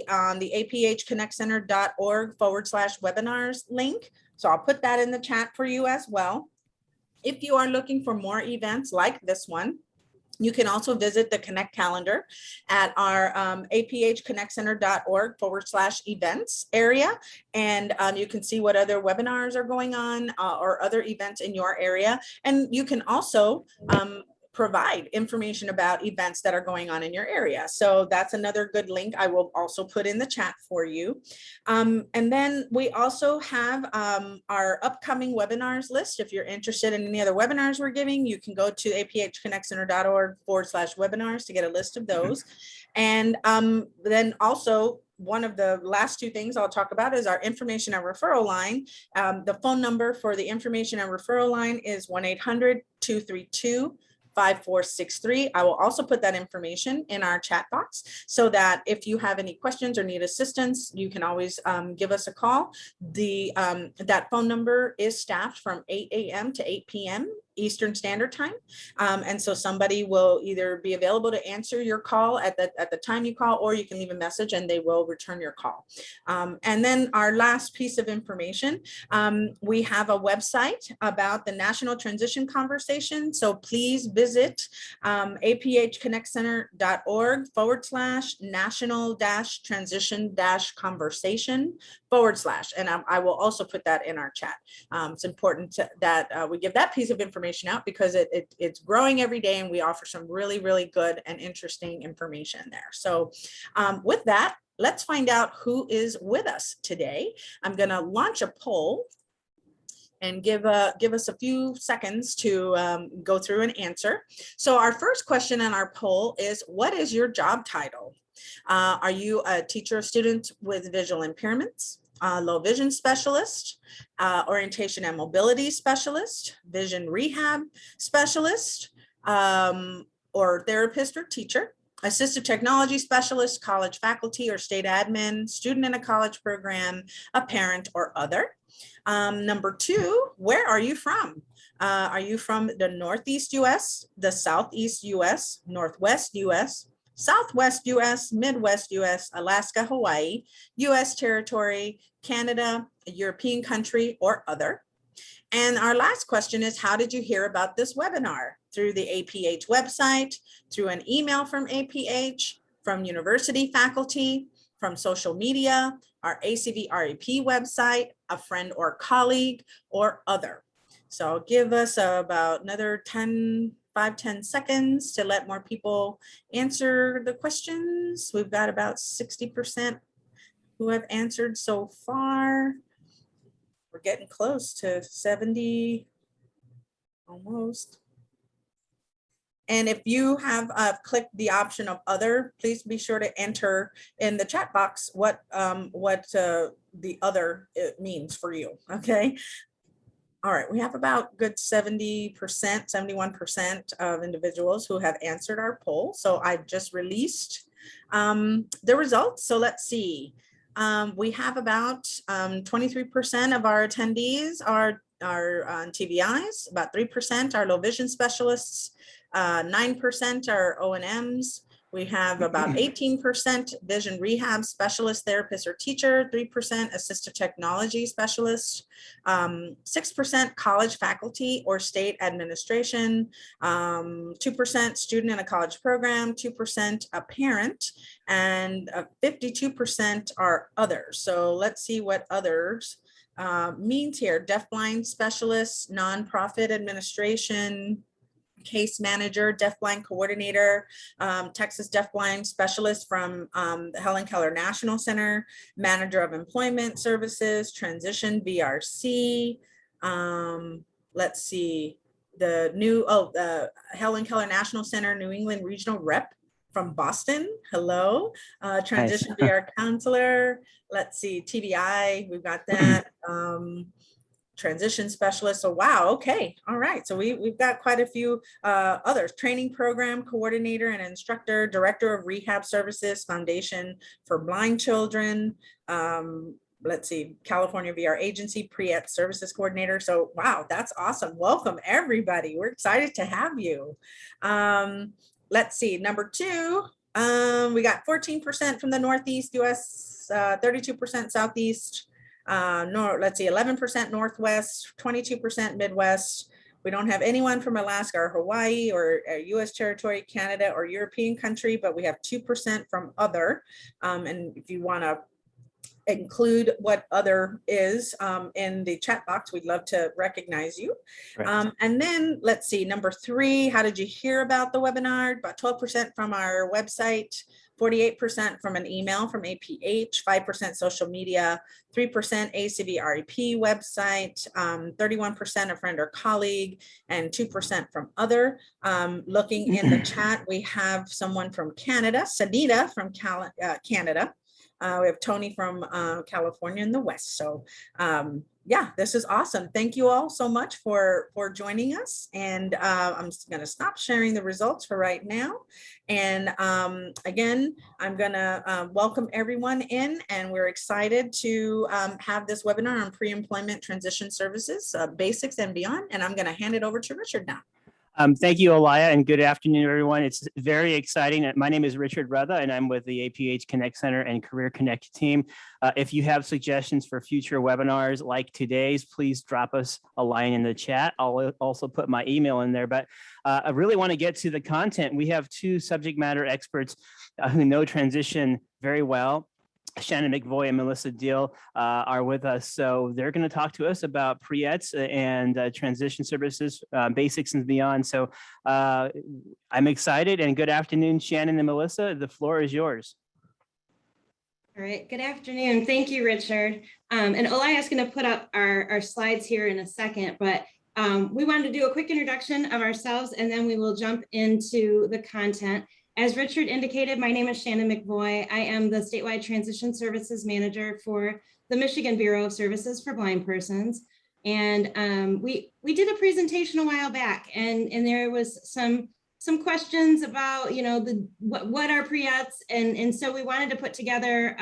on the aphconnectcenter.org/webinars link. So I'll put that in the chat for you as well. If you are looking for more events like this one, you can also visit the Connect calendar at our aphconnectcenter.org/events area. And you can see what other webinars are going on or other events in your area. And you can also provide information about events that are going on in your area. So that's another good link I will also put in the chat for you. And then we also have our upcoming webinars list. If you're interested in any other webinars we're giving, you can go to aphconnectcenter.org/webinars to get a list of those. And then also, one of the last two things I'll talk about is our information and referral line. The phone number for the information and referral line is 1-800-232-5463. I will also put that information in our chat box so that if you have any questions or need assistance, you can always give us a call. That phone number is staffed from 8 a.m. to 8 p.m. Eastern Standard Time. And so somebody will either be available to answer your call at the time you call, or you can leave a message and they will return your call. And then our last piece of information, we have a website about the National Transition Conversation. So please visit aphconnectcenter.org /national-transition-conversation / and I will also put that in our chat. It's important that we give that piece of information out because it's growing every day, and we offer some really, really good and interesting information there. So with that, let's find out who is with us today. I'm going to launch a poll and give us a few seconds to go through and answer. So our first question on our poll is, what is your job title? Are you a teacher or student with visual impairments? Low vision specialist, orientation and mobility specialist, vision rehab specialist, or therapist or teacher, assistive technology specialist, college faculty or state admin, student in a college program, a parent or other. Number two, where are you from? Are you from the Northeast US, the Southeast US, Northwest US, Southwest US, Midwest US, Alaska, Hawaii, US territory, Canada, a European country, or other? And our last question is, how did you hear about this webinar? Through the APH website, through an email from APH, from university faculty, from social media, our ACV REP website, a friend or colleague, or other. So give us about another 5-10 seconds to let more people answer the questions. We've got about 60% who have answered so far. We're getting close to 70, almost. And if you have clicked the option of other, please be sure to enter in the chat box what the other means for you, okay? All right, we have about good 70%, 71% of individuals who have answered our poll. So I've just released the results. So let's see. We have about 23% of our attendees are on TBIs, about 3% are low vision specialists, 9% are O&Ms. We have about 18% vision rehab specialist, therapist, or teacher, 3% assistive technology specialist, 6% college faculty or state administration, 2% student in a college program, 2% a parent, and 52% are others. So let's see what others means here. Deafblind specialists, nonprofit administration, case manager, deafblind coordinator, Texas deafblind specialist from the Helen Keller National Center, manager of employment services, transition VRC. Let's see, the Helen Keller National Center, New England regional rep from Boston. Hello, transition nice. VR counselor. Let's see, TBI, we've got that. Transition specialist. So wow, okay, all right. So we've got quite a few others. Training program coordinator and instructor, director of rehab services, Foundation for Blind Children. Let's see, California VR agency, Pre-ETS services coordinator. So wow, that's awesome. Welcome everybody. We're excited to have you. Let's see, number two. We got 14% from the Northeast US, 32% Southeast, let's see, 11% Northwest, 22% Midwest. We don't have anyone from Alaska or Hawaii or US territory, Canada, or European country, but we have 2% from other. And if you want to include what other is in the chat box, we'd love to recognize you. Right. And then let's see, number 3, how did you hear about the webinar? About 12% from our website, 48% from an email from APH, 5% social media, 3% ACVREP website, 31% a friend or colleague, and 2% from other. Looking in the chat, we have someone from Canada, Sanita from Canada. We have Tony from California in the West. So yeah, this is awesome. Thank you all so much for joining us. And I'm going to stop sharing the results for right now. And again, I'm going to welcome everyone in, and we're excited to have this webinar on pre-employment transition services, basics and beyond. And I'm going to hand it over to Richard now. Thank you, Alaya, and good afternoon, everyone. It's very exciting. My name is Richard Rutha, and I'm with the APH Connect Center and Career Connect team. If you have suggestions for future webinars like today's, please drop us a line in the chat. I'll also put my email in there, but I really want to get to the content. We have 2 subject matter experts who know transition very well. Shannon McVoy and Melissa Diehl are with us. So they're going to talk to us about pre-ETS and transition services, basics and beyond. So I'm excited, and good afternoon, Shannon and Melissa. The floor is yours. All right, good afternoon. Thank you, Richard. And Alaya is going to put up our slides here in a second, but we wanted to do a quick introduction of ourselves, and then we will jump into the content. As Richard indicated, my name is Shannon McVoy. I am the statewide transition services manager for the Michigan Bureau of Services for Blind Persons. And we did a presentation a while back, and there was some questions about, you know, what are pre-ETS, and so we wanted to put together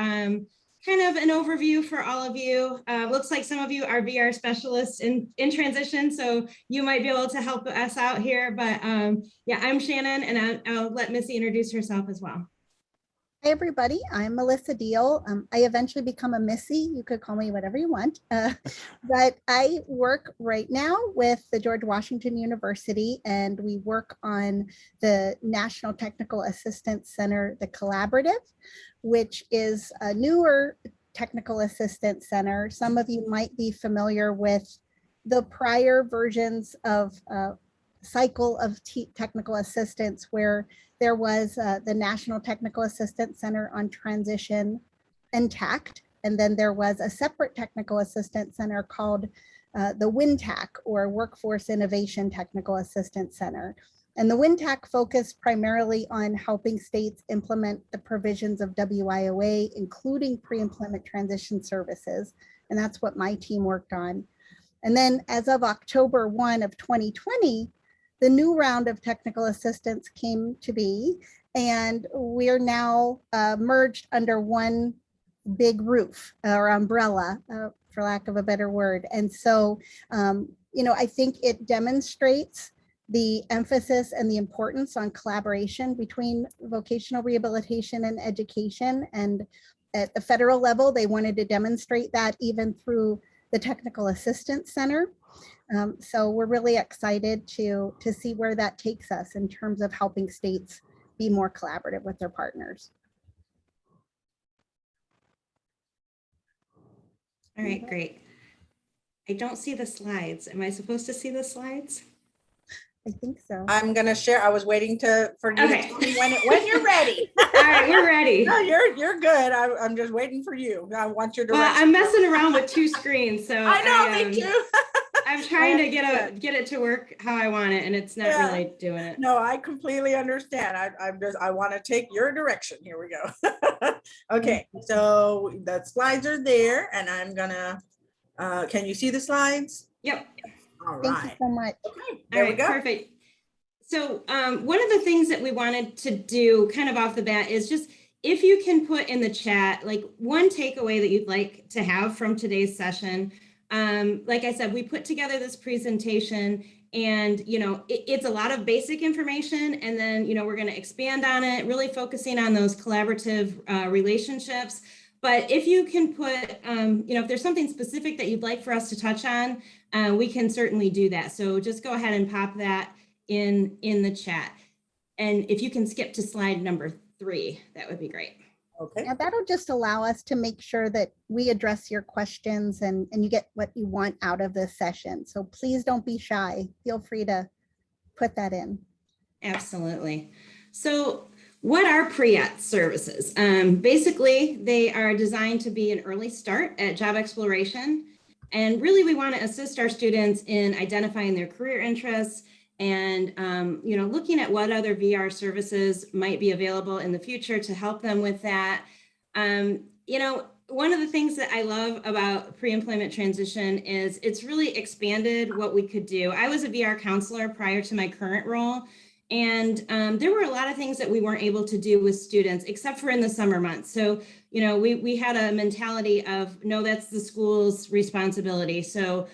kind of an overview for all of you. Looks like some of you are VR specialists in transition, so you might be able to help us out here. But yeah, I'm Shannon, and I'll let Missy introduce herself as well. Hi, everybody. I'm Melissa Diehl. I eventually become a Missy. You could call me whatever you want. But I work right now with the George Washington University, and we work on the National Technical Assistance Center, the Collaborative, which is a newer technical assistance center. Some of you might be familiar with the prior versions of cycle of technical assistance, where there was the National Technical Assistance Center on Transition, NTACT, and then there was a separate technical assistance center called the WINTAC, or Workforce Innovation Technical Assistance Center. And the WINTAC focused primarily on helping states implement the provisions of WIOA, including pre-employment transition services. And that's what my team worked on. And then as of October 1 of 2020, the new round of technical assistance came to be, and we're now merged under one big roof or umbrella, for lack of a better word. And so, you know, I think it demonstrates the emphasis and the importance on collaboration between vocational rehabilitation and education. And at the federal level, they wanted to demonstrate that even through the Technical Assistance Center. So we're really excited to see where that takes us in terms of helping states be more collaborative with their partners. All right, great. I don't see the slides. Am I supposed to see the slides? I think so. I'm going to share. I was waiting for you to tell me when you're ready. All right, we're ready. No, you're good. I'm just waiting for you. I want your direction. Well, I'm messing around with 2 screens, so I know, me too. I'm trying to get it to work how I want it, and it's not really doing it. No, I completely understand. I want to take your direction. Here we go. Okay, so the slides are there, and I'm gonna. Can you see the slides? Yep. All right. Thank you so much. Okay, there we go. Perfect. So one of the things that we wanted to do kind of off the bat is just, if you can put in the chat, like, one takeaway that you'd like to have from today's session. Like I said, we put together this presentation, And, it's a lot of basic information, and then, we're going to expand on it, really focusing on those collaborative relationships. But if you can put, if there's something specific that you'd like for us to touch on, we can certainly do that. So just go ahead and pop that in the chat. And if you can skip to slide number 3, that would be great. Okay. Now that'll just allow us to make sure that we address your questions and you get what you want out of this session. So please don't be shy. Feel free to put that in. Absolutely. So what are Pre-ETS services? Basically, they are designed to be an early start at job exploration. And really, we want to assist our students in identifying their career interests and, looking at what other VR services might be available in the future to help them with that. One of the things that I love about pre-employment transition is it's really expanded what we could do. I was a VR counselor prior to my current role. And there were a lot of things that we weren't able to do with students, except for in the summer months. So, we had a mentality of, no, that's the school's responsibility. So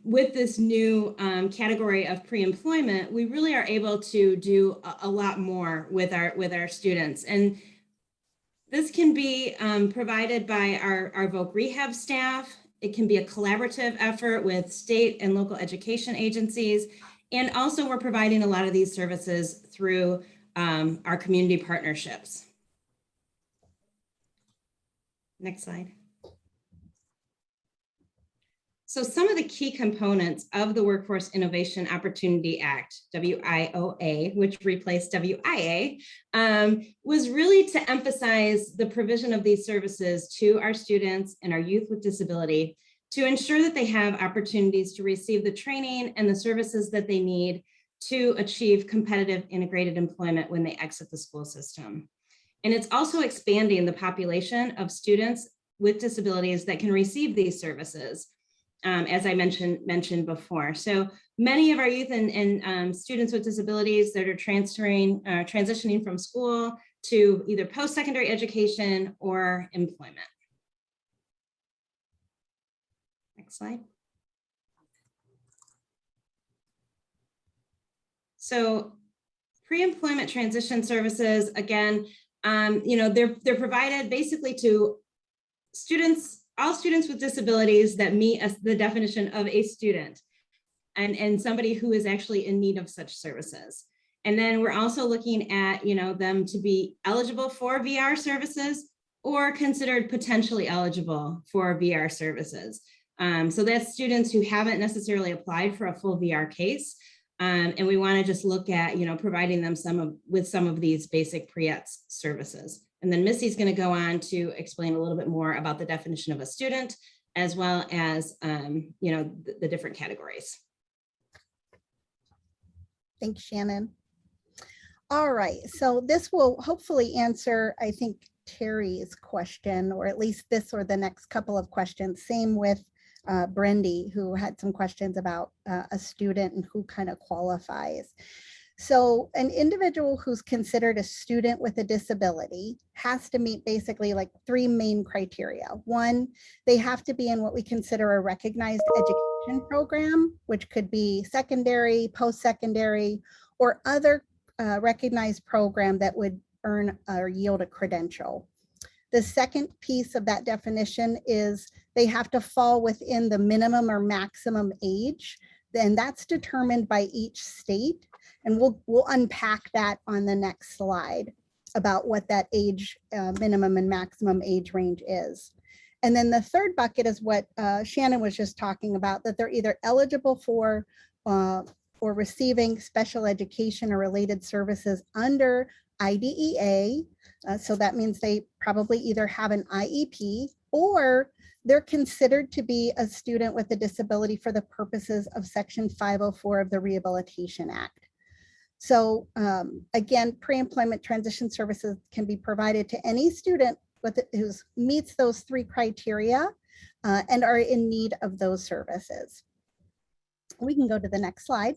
with this new category of pre-employment, we really are able to do a lot more with our students. And this can be provided by our Voc Rehab staff. It can be a collaborative effort with state and local education agencies. And also we're providing a lot of these services through our community partnerships. Next slide. So some of the key components of the Workforce Innovation Opportunity Act, WIOA, which replaced WIA, was really to emphasize the provision of these services to our students and our youth with disability to ensure that they have opportunities to receive the training and the services that they need to achieve competitive integrated employment when they exit the school system. And it's also expanding the population of students with disabilities that can receive these services, as I mentioned before. So many of our youth and students with disabilities that are transitioning from school to either post-secondary education or employment. Next slide. So pre-employment transition services, again, they're provided basically to students, all students with disabilities that meet the definition of a student and somebody who is actually in need of such services. And then we're also looking at, them to be eligible for VR services or considered potentially eligible for VR services. So that's students who haven't necessarily applied for a full VR case. And we want to just look at, providing them with some of these basic Pre-ETS services. And then Missy's going to go on to explain a little bit more about the definition of a student, as well as, the different categories. Thanks, Shannon. All right, so this will hopefully answer, I think, Terry's question, or at least this or the next couple of questions. Same with Brendy, who had some questions about a student and who kind of qualifies. So an individual who's considered a student with a disability has to meet basically like 3 main criteria. 1, they have to be in what we consider a recognized education program, which could be secondary, post-secondary, or other recognized program that would earn or yield a credential. The second piece of that definition is they have to fall within the minimum or maximum age. Then that's determined by each state. And we'll unpack that on the next slide about what that age minimum and maximum age range is. And then the third bucket is what Shannon was just talking about, that they're either eligible for or receiving special education or related services under IDEA. So that means they probably either have an IEP or they're considered to be a student with a disability for the purposes of Section 504 of the Rehabilitation Act. So again, pre-employment transition services can be provided to any student who meets those 3 criteria and are in need of those services. We can go to the next slide.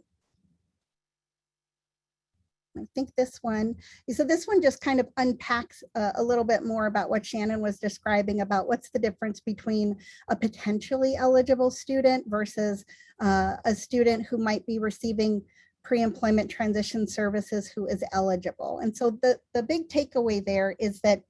I think this one, so this one just kind of unpacks a little bit more about what Shannon was describing about what's the difference between a potentially eligible student versus a student who might be receiving pre-employment transition services who is eligible. And so the big takeaway there is that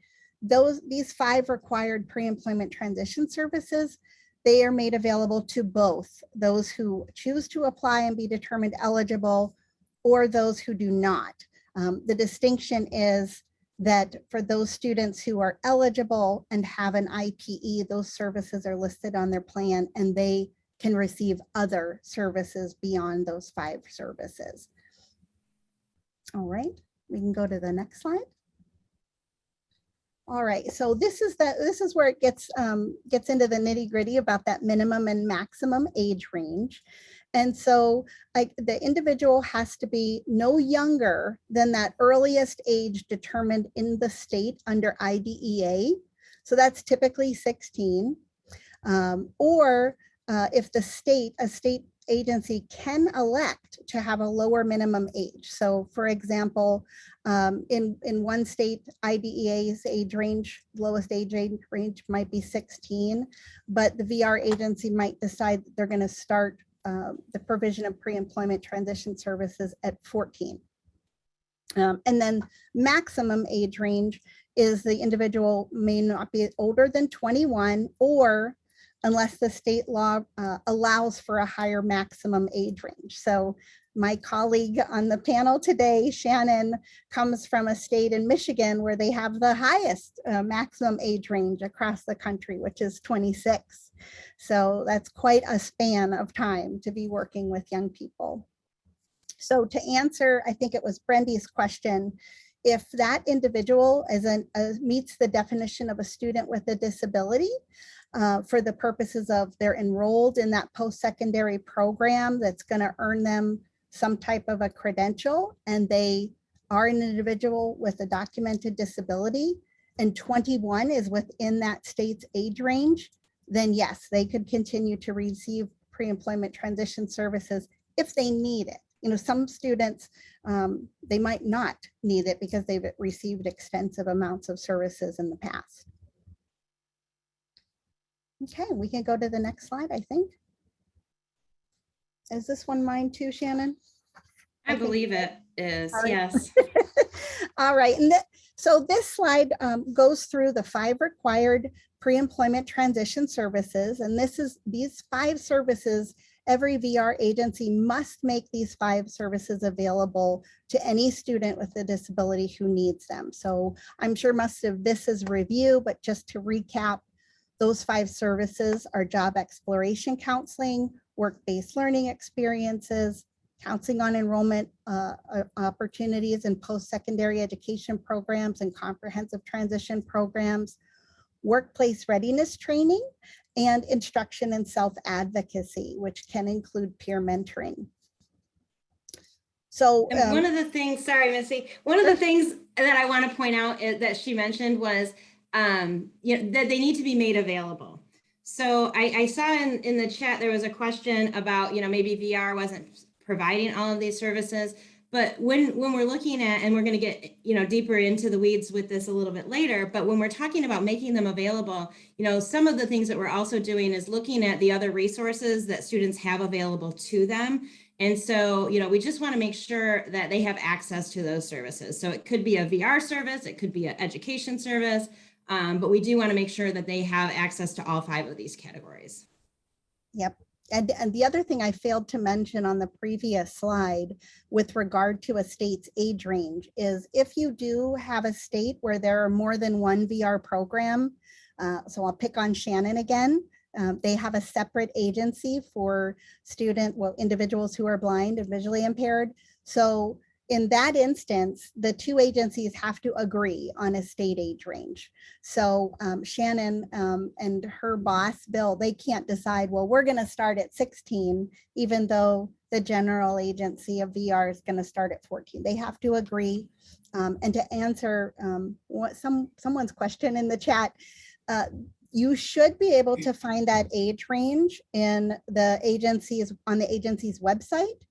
these 5 required pre-employment transition services, they are made available to both those who choose to apply and be determined eligible or those who do not. The distinction is that for those students who are eligible and have an IPE, those services are listed on their plan and they can receive other services beyond those 5 services. All right, we can go to the next slide. All right, so this is where it gets into the nitty-gritty about that minimum and maximum age range. And so the individual has to be no younger than that earliest age determined in the state under IDEA. So that's typically 16. Or if a state agency can elect to have a lower minimum age. So for example, in one state, IDEA's age range, lowest age range might be 16, but the VR agency might decide that they're going to start the provision of pre-employment transition services at 14. And then maximum age range is the individual may not be older than 21 or unless the state law allows for a higher maximum age range. So my colleague on the panel today, Shannon, comes from a state in Michigan where they have the highest maximum age range across the country, which is 26. So that's quite a span of time to be working with young people. So to answer, I think it was Brendy's question, if that individual meets the definition of a student with a disability, for the purposes of they're enrolled in that post-secondary program that's going to earn them some type of a credential, and they are an individual with a documented disability, and 21 is within that state's age range, then yes, they could continue to receive pre-employment transition services if they need it. You know, some students, they might not need it because they've received extensive amounts of services in the past. Okay, we can go to the next slide, I think. Is this one mine too, Shannon? I believe it is, All right. yes. All right, and so this slide goes through the 5 required pre-employment transition services, and these 5 services, every VR agency must make these 5 services available to any student with a disability who needs them. So I'm sure most of this is review, but just to recap, those 5 services are job exploration counseling, work-based learning experiences, counseling on enrollment opportunities in post-secondary education programs and comprehensive transition programs, workplace readiness training, and instruction in self-advocacy, which can include peer mentoring. So one of the things, sorry, Missy, one of the things that I want to point out that she mentioned was you know, that they need to be made available. So I saw in the chat, there was a question about, you know, maybe VR wasn't providing all of these services, but when we're looking at, and we're going to get, you know, deeper into the weeds with this a little bit later, but when we're talking about making them available, you know, some of the things that we're also doing is looking at the other resources that students have available to them. And so, you know, we just want to make sure that they have access to those services. So it could be a VR service, it could be an education service, but we do want to make sure that they have access to all 5 of these categories. Yep. And the other thing I failed to mention on the previous slide with regard to a state's age range is if you do have a state where there are more than one VR program, so I'll pick on Shannon again, they have a separate agency for individuals who are blind and visually impaired. So in that instance, the 2 agencies have to agree on a state age range. So Shannon and her boss, Bill, they can't decide, well, we're going to start at 16, even though the general agency of VR is going to start at 14. They have to agree. And to answer someone's question in the chat, you should be able to find that age range in on the agency's website.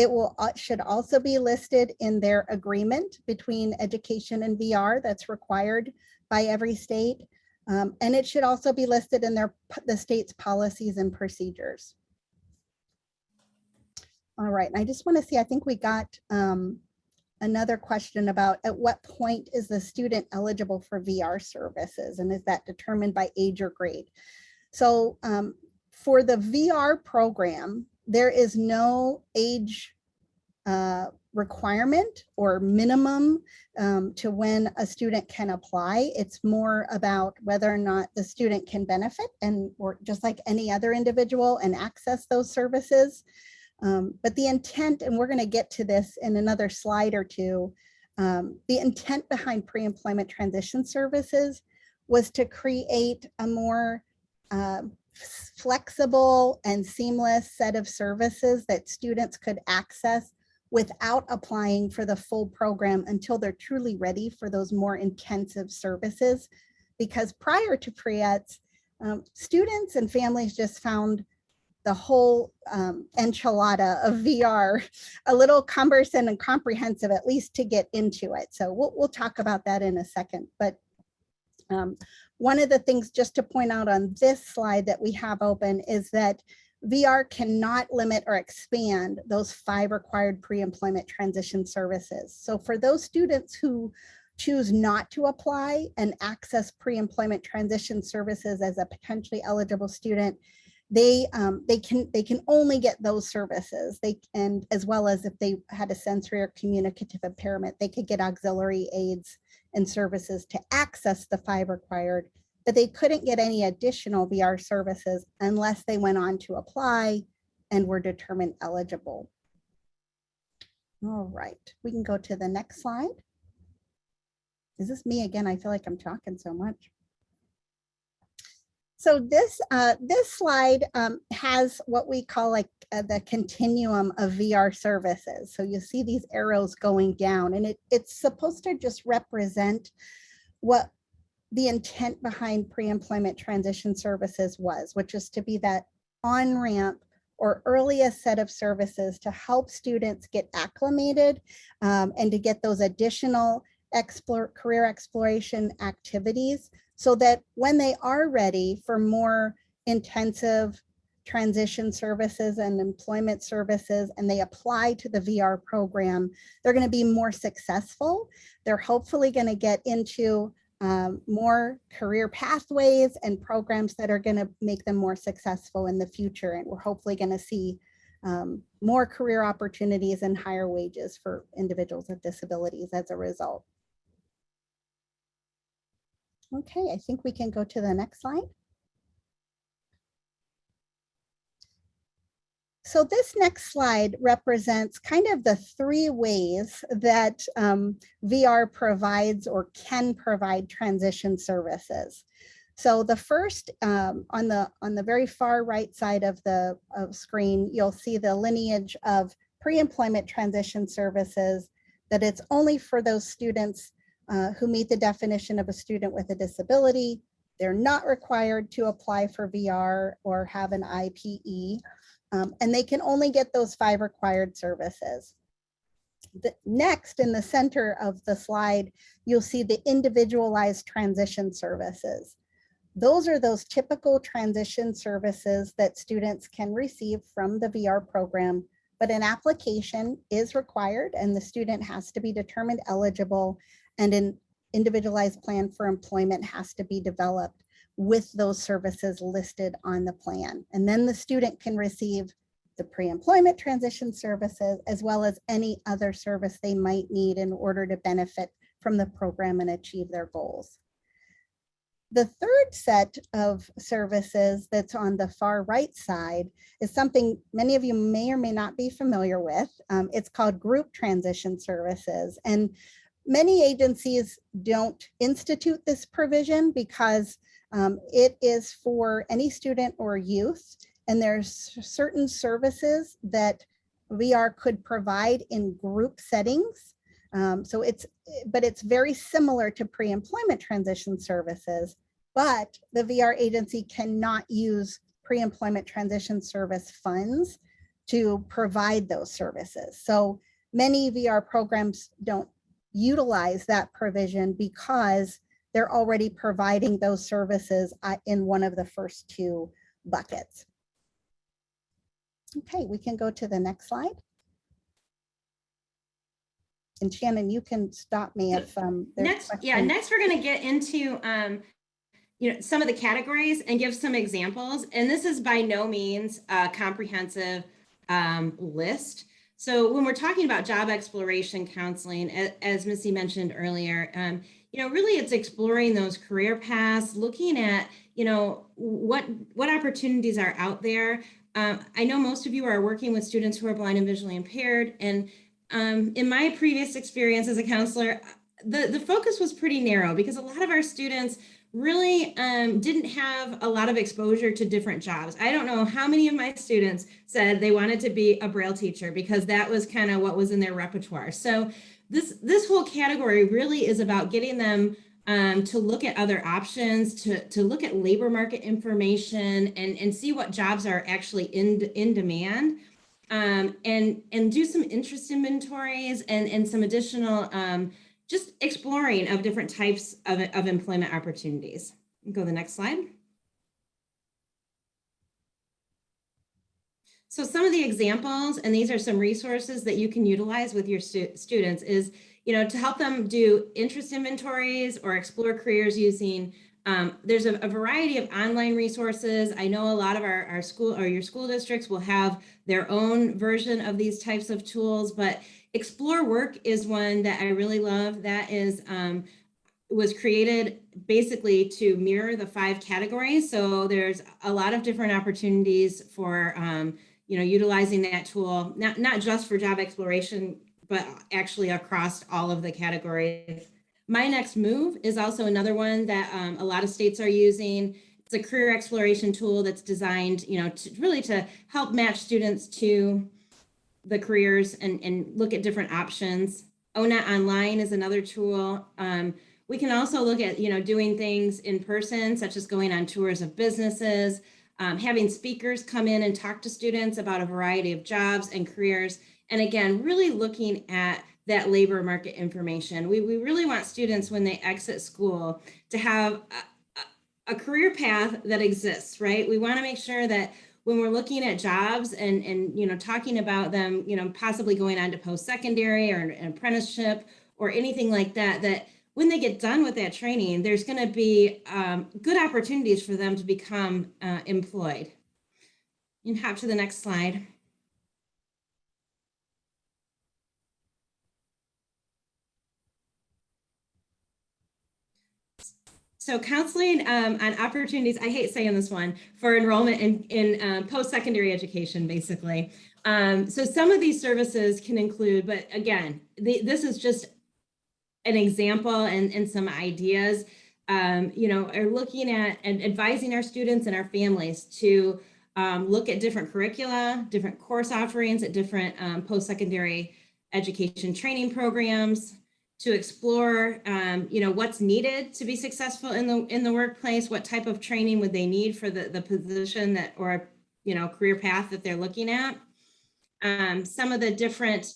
It should also be listed in their agreement between education and VR that's required by every state. And it should also be listed in the state's policies and procedures. All right, and I just want to see, I think we got another question about at what point is the student eligible for VR services, and is that determined by age or grade? So for the VR program, there is no age requirement or minimum to when a student can apply. It's more about whether or not the student can benefit or just like any other individual and access those services. But the intent, and we're going to get to this in another slide or two, the intent behind pre-employment transition services was to create a more flexible and seamless set of services that students could access without applying for the full program until they're truly ready for those more intensive services. Because prior to Pre-ETS, students and families just found the whole enchilada of VR a little cumbersome and comprehensive, at least to get into it. So we'll talk about that in a second. But one of the things just to point out on this slide that we have open is that VR cannot limit or expand those 5 required pre-employment transition services. So for those students who choose not to apply and access pre-employment transition services as a potentially eligible student, they can only get those services. And as well as if they had a sensory or communicative impairment, they could get auxiliary aids and services to access the 5 required, but they couldn't get any additional VR services unless they went on to apply and were determined eligible. All right, we can go to the next slide. Is this me again? I feel like I'm talking so much. So this slide has what we call like the continuum of VR services. So you see these arrows going down, and it's supposed to just represent what the intent behind pre-employment transition services was, which is to be that on-ramp or earliest set of services to help students get acclimated and to get those additional career exploration activities, so that when they are ready for more intensive transition services and employment services and they apply to the VR program, they're going to be more successful. They're hopefully going to get into more career pathways and programs that are going to make them more successful in the future. And we're hopefully going to see more career opportunities and higher wages for individuals with disabilities as a result. Okay, I think we can go to the next slide. So this next slide represents kind of the 3 ways that VR provides or can provide transition services. So the first, on the very far right side of the screen, you'll see the lineage of pre-employment transition services, that it's only for those students who meet the definition of a student with a disability. They're not required to apply for VR or have an IPE, and they can only get those 5 required services. Next, in the center of the slide, you'll see the individualized transition services. Those are those typical transition services that students can receive from the VR program, but an application is required and the student has to be determined eligible, and an individualized plan for employment has to be developed with those services listed on the plan. And then the student can receive the pre-employment transition services as well as any other service they might need in order to benefit from the program and achieve their goals. The third set of services that's on the far right side is something many of you may or may not be familiar with. It's called group transition services. And many agencies don't institute this provision because it is for any student or youth, and there's certain services that VR could provide in group settings. But it's very similar to pre-employment transition services, but the VR agency cannot use pre-employment transition service funds to provide those services. So many VR programs don't utilize that provision because they're already providing those services in one of the first two buckets. Okay, we can go to the next slide. And Shannon, you can stop me if next we're going to get into some of the categories and give some examples. And this is by no means a comprehensive list. So when we're talking about job exploration counseling, as Missy mentioned earlier, really it's exploring those career paths, looking at, what opportunities are out there. I know most of you are working with students who are blind and visually impaired. And in my previous experience as a counselor, the focus was pretty narrow because a lot of our students really didn't have a lot of exposure to different jobs. I don't know how many of my students said they wanted to be a Braille teacher because that was kind of what was in their repertoire. So this whole category really is about getting them to look at other options, to look at labor market information and see what jobs are actually in demand, and do some interest inventories and some additional just exploring of different types of employment opportunities. Go to the next slide. So some of the examples, and these are some resources that you can utilize with your students, is to help them do interest inventories or explore careers using, there's a variety of online resources. I know a lot of our school or your school districts will have their own version of these types of tools, but Explore Work is one that I really love. That is was created basically to mirror the 5 categories. So there's a lot of different opportunities for utilizing that tool, not just for job exploration, but actually across all of the categories. My Next Move is also another one that a lot of states are using. It's a career exploration tool that's designed, to help match students to the careers and look at different options. ONET Online is another tool. We can also look at, doing things in person, such as going on tours of businesses, having speakers come in and talk to students about a variety of jobs and careers. And again, really looking at that labor market information. We really want students when they exit school to have a career path that exists, right? We want to make sure that when we're looking at jobs and talking about them, possibly going on to post-secondary or an apprenticeship or anything like that, that when they get done with that training, there's going to be good opportunities for them to become employed. You can hop to the next slide. So counseling on opportunities, I hate saying this one, for enrollment in post-secondary education, basically. So some of these services can include, but again, this is just an example and some ideas, are looking at and advising our students and our families to look at different curricula, different course offerings at different post-secondary education training programs, to explore, what's needed to be successful in the workplace, what type of training would they need for the position that, or, career path that they're looking at. Some of the different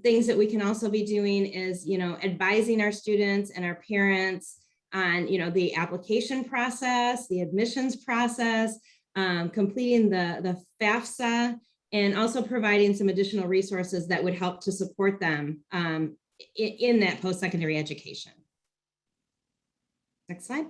things that we can also be doing is, advising our students and our parents on, the application process, the admissions process, completing the FAFSA, and also providing some additional resources that would help to support them in that post-secondary education. Next slide.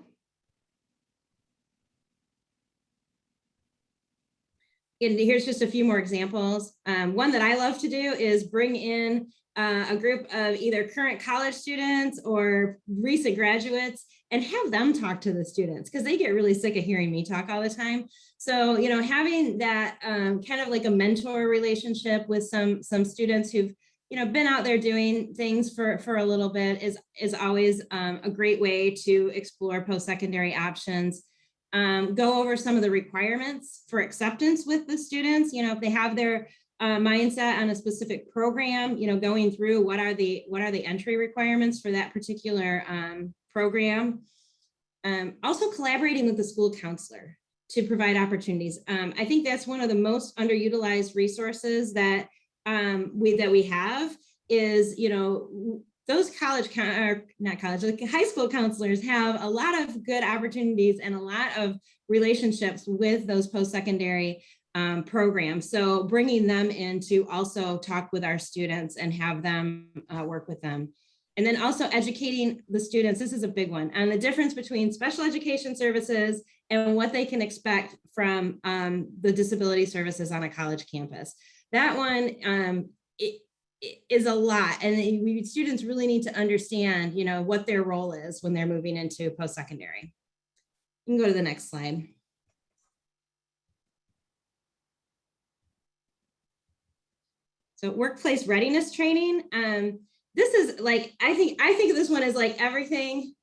And here's just a few more examples. One that I love to do is bring in a group of either current college students or recent graduates and have them talk to the students, because they get really sick of hearing me talk all the time. So, having that kind of like a mentor relationship with some students who've been out there doing things for a little bit is always a great way to explore post-secondary options. Go over some of the requirements for acceptance with the students. If they have their mindset on a specific program, going through what are the entry requirements for that particular program. Also collaborating with the school counselor to provide opportunities. I think that's one of the most underutilized resources that we have is, those high school counselors have a lot of good opportunities and a lot of relationships with those post-secondary programs. So bringing them in to also talk with our students and have them work with them. And then also educating the students, this is a big one, on the difference between special education services and what they can expect from the disability services on a college campus. That one, it is a lot, and students really need to understand, what their role is when they're moving into post-secondary. You can go to the next slide. So workplace readiness training. This is like, I think this one is like everything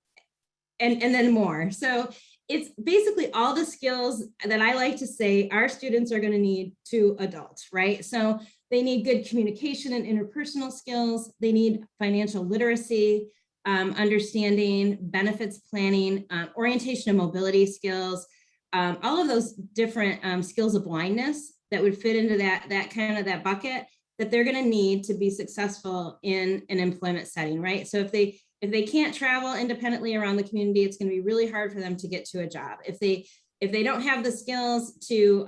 and then more. So it's basically all the skills that I like to say our students are going to need to adults, right? So they need good communication and interpersonal skills. They need financial literacy, understanding, benefits planning, orientation and mobility skills, all of those different skills of blindness that would fit into that bucket that they're going to need to be successful in an employment setting, right? So if they can't travel independently around the community, it's going to be really hard for them to get to a job. If they don't have the skills to,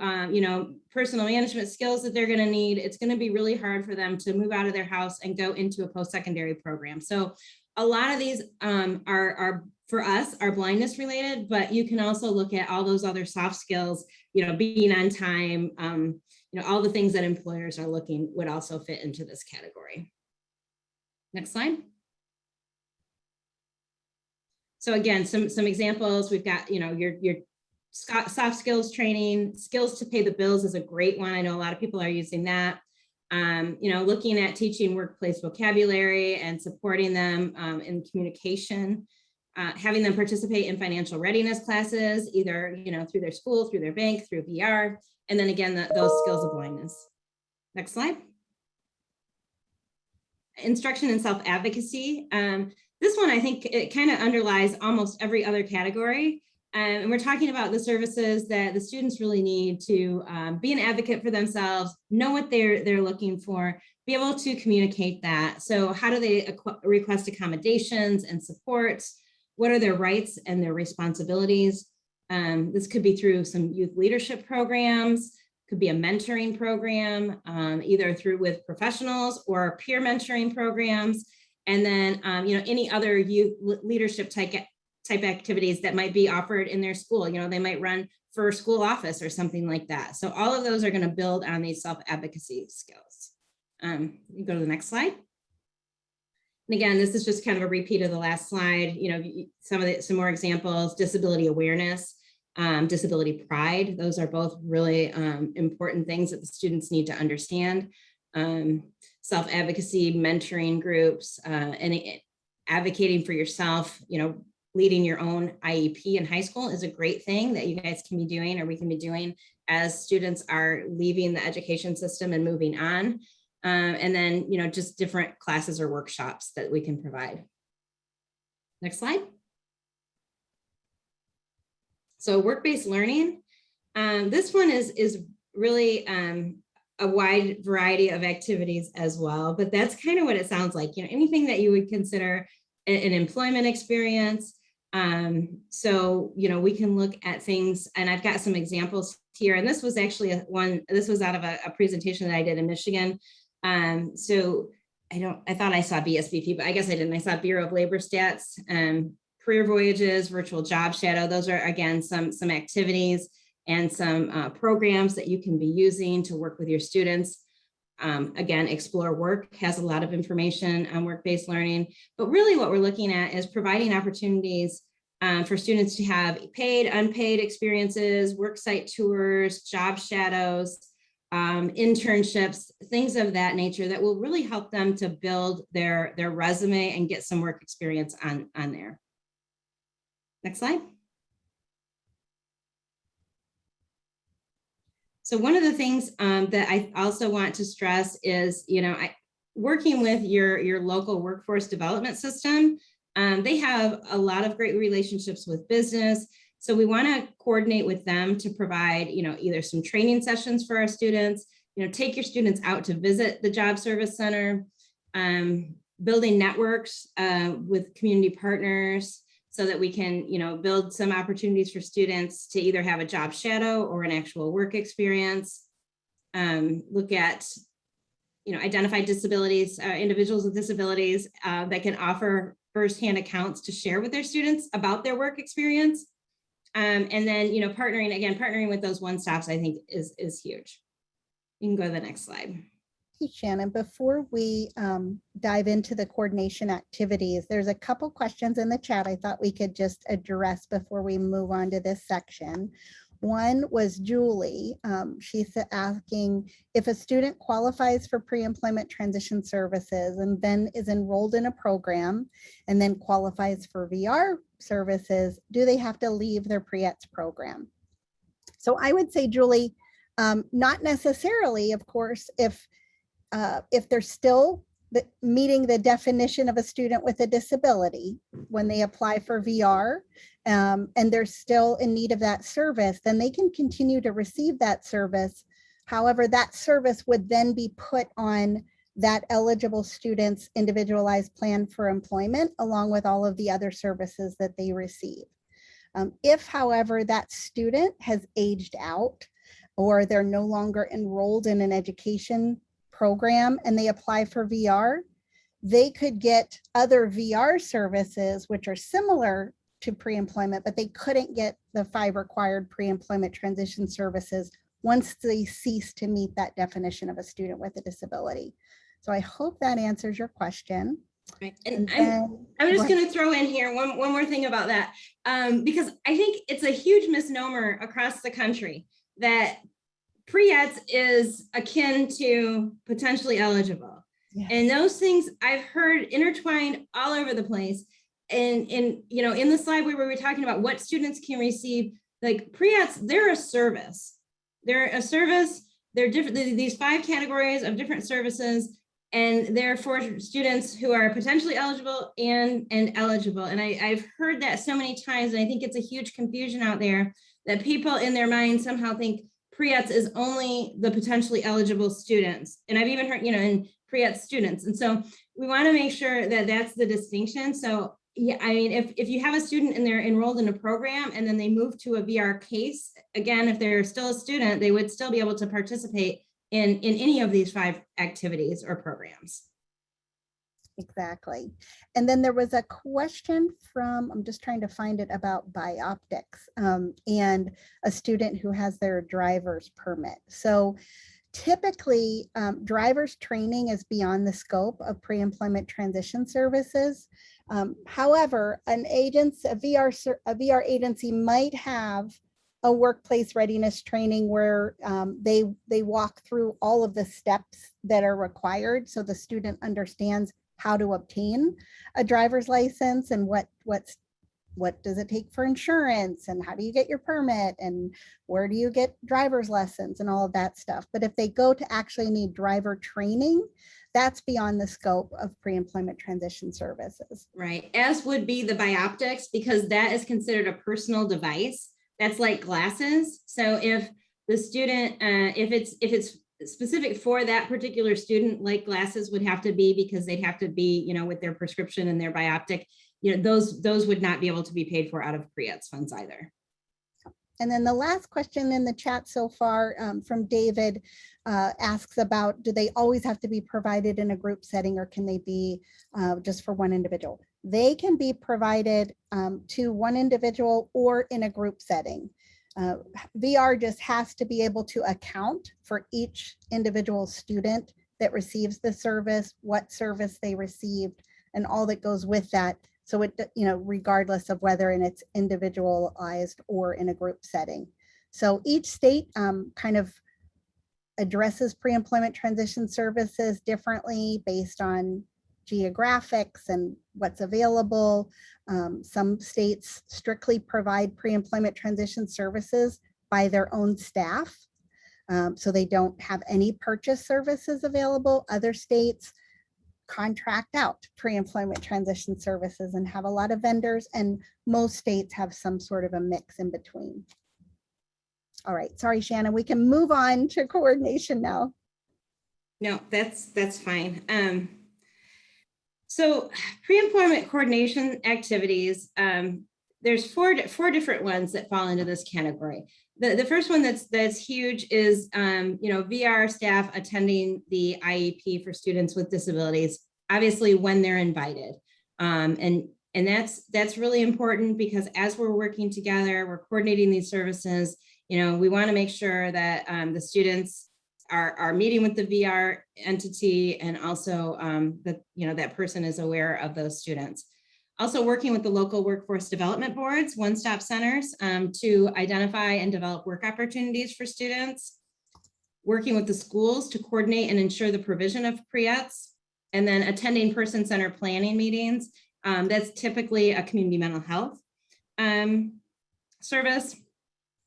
personal management skills that they're going to need, it's going to be really hard for them to move out of their house and go into a post-secondary program. So a lot of these are for us, are blindness related, but you can also look at all those other soft skills, being on time, all the things that employers are looking would also fit into this category. Next slide. So again, some examples. We've got, your soft skills training. Skills to pay the bills is a great one. I know a lot of people are using that. Looking at teaching workplace vocabulary and supporting them in communication, having them participate in financial readiness classes, either through their school, through their bank, through VR, and then again those skills of blindness. Next slide. Instruction and self-advocacy. This one, I think it kind of underlies almost every other category. And we're talking about the services that the students really need to be an advocate for themselves, know what they're looking for, be able to communicate that. So how do they request accommodations and supports? What are their rights and their responsibilities? This could be through some youth leadership programs, could be a mentoring program, either with professionals or peer mentoring programs. And then, any other youth leadership type activities that might be offered in their school. They might run for a school office or something like that. So all of those are going to build on these self-advocacy skills. You go to the next slide. And again, this is just kind of a repeat of the last slide. Some more examples: disability awareness, disability pride. Those are both really important things that the students need to understand. Self-advocacy, mentoring groups, and advocating for yourself, leading your own IEP in high school is a great thing that you guys can be doing, or we can be doing as students are leaving the education system and moving on. And then, just different classes or workshops that we can provide. Next slide. So work-based learning. This one is really a wide variety of activities as well, but that's kind of what it sounds like. Anything that you would consider an employment experience. So, we can look at things, and I've got some examples here. And this was actually this was out of a presentation that I did in Michigan. So I thought I saw BSBP, but I guess I didn't. I saw Bureau of Labor Stats, career voyages, virtual job shadow. Those are, again, some activities and some programs that you can be using to work with your students. Again, Explore Work has a lot of information on work-based learning, but really what we're looking at is providing opportunities for students to have paid, unpaid experiences, worksite tours, job shadows, internships, things of that nature that will really help them to build their resume and get some work experience on there. Next slide. So one of the things that I also want to stress is, working with your local workforce development system. They have a lot of great relationships with business. So we want to coordinate with them to provide, either some training sessions for our students, take your students out to visit the Job Service Center, building networks with community partners so that we can, build some opportunities for students to either have a job shadow or an actual work experience. Look at, identify disabilities, individuals with disabilities that can offer firsthand accounts to share with their students about their work experience. And then, partnering with those one-stops, I think is huge. You can go to the next slide. Hey, Shannon, before we dive into the coordination activities, there's a couple questions in the chat I thought we could just address before we move on to this section. One was Julie. She's asking if a student qualifies for pre-employment transition services and then is enrolled in a program and then qualifies for VR services, do they have to leave their Pre-ETS program? So I would say, Julie, not necessarily, of course, if they're still meeting the definition of a student with a disability when they apply for VR, and they're still in need of that service, then they can continue to receive that service. However, that service would then be put on that eligible student's individualized plan for employment, along with all of the other services that they receive. If, however, that student has aged out or they're no longer enrolled in an education program and they apply for VR, they could get other VR services which are similar to pre-employment, but they couldn't get the 5 required pre-employment transition services once they cease to meet that definition of a student with a disability. So I hope that answers your question. Right. And I'm just going to throw in here one more thing about that, because I think it's a huge misnomer across the country that Pre-ETS is akin to potentially eligible. Yes. And those things I've heard intertwined all over the place. And in the slide where we were talking about what students can receive, like Pre-ETS, they're a service. They're a service. They're different. These 5 categories of different services, and they're for students who are potentially eligible and eligible. And I've heard that so many times, and I think it's a huge confusion out there that people in their mind somehow think Pre-ETS is only the potentially eligible students. And I've even heard, in Pre-ETS students. And so we want to make sure that that's the distinction. So yeah, I mean, if you have a student and they're enrolled in a program and then they move to a VR case, again, if they're still a student, they would still be able to participate in any of these 5 activities or programs. Exactly. And then there was a question from, I'm just trying to find it, about bioptics and a student who has their driver's permit. So typically driver's training is beyond the scope of pre-employment transition services. However, a VR agency might have a workplace readiness training where they walk through all of the steps that are required so the student understands how to obtain a driver's license and what does it take for insurance and how do you get your permit and where do you get driver's lessons and all of that stuff. But if they go to actually need driver training, that's beyond the scope of pre-employment transition services. Right, as would be the bioptics, because that is considered a personal device. That's like glasses. So if the student, if it's specific for that particular student, like glasses would have to be, because they'd have to be, with their prescription and their bioptic, those would not be able to be paid for out of Pre-ETS funds either. And then the last question in the chat so far from David asks about, do they always have to be provided in a group setting or can they be just for one individual? They can be provided to one individual or in a group setting. VR just has to be able to account for each individual student that receives the service, what service they received, and all that goes with that. So it, regardless of whether it's individualized or in a group setting. So each state kind of addresses pre-employment transition services differently based on geographics and what's available. Some states strictly provide pre-employment transition services by their own staff. So they don't have any purchase services available. Other states contract out pre-employment transition services and have a lot of vendors, and most states have some sort of a mix in between. All right, sorry, Shannon, we can move on to coordination now. No, that's fine. So pre-employment coordination activities, there's four different ones that fall into this category. The first one that's huge is VR staff attending the IEP for students with disabilities, obviously when they're invited. And that's really important, because as we're working together, we're coordinating these services, we want to make sure that the students are meeting with the VR entity, and also that person is aware of those students. Also working with the local workforce development boards, one-stop centers, to identify and develop work opportunities for students. Working with the schools to coordinate and ensure the provision of Pre-ETS, and then attending person-centered planning meetings. That's typically a community mental health service.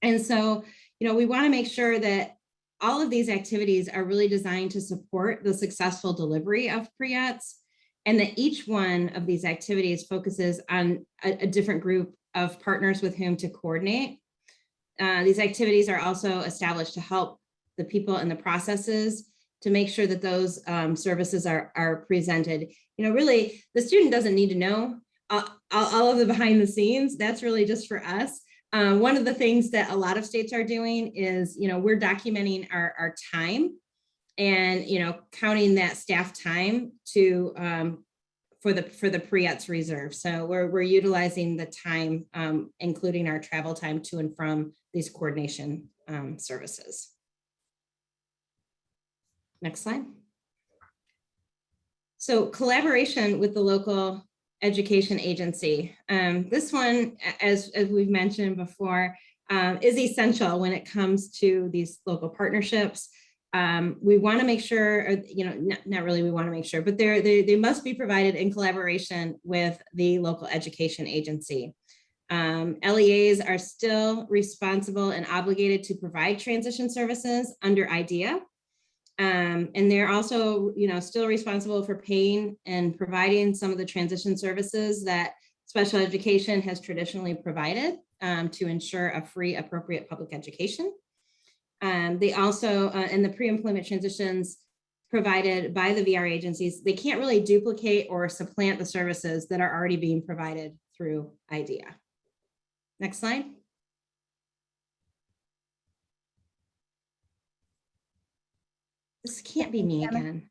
And so, we want to make sure that all of these activities are really designed to support the successful delivery of Pre-ETS, and that each one of these activities focuses on a different group of partners with whom to coordinate. These activities are also established to help the people and the processes to make sure that those services are presented. Really, the student doesn't need to know all of the behind the scenes. That's really just for us. One of the things that a lot of states are doing is, we're documenting our time, and counting that staff time to for the Pre-ETS reserve. So we're utilizing the time, including our travel time to and from these coordination services. Next slide. So collaboration with the local education agency. This one, as we've mentioned before, is essential when it comes to these local partnerships. We want to make sure, not really we want to make sure, but they must be provided in collaboration with the local education agency. LEAs are still responsible and obligated to provide transition services under IDEA. And they're also, still responsible for paying and providing some of the transition services that special education has traditionally provided to ensure a free, appropriate public education. They also, in the pre-employment transitions provided by the VR agencies, they can't really duplicate or supplant the services that are already being provided through IDEA. Next slide. This can't be me again.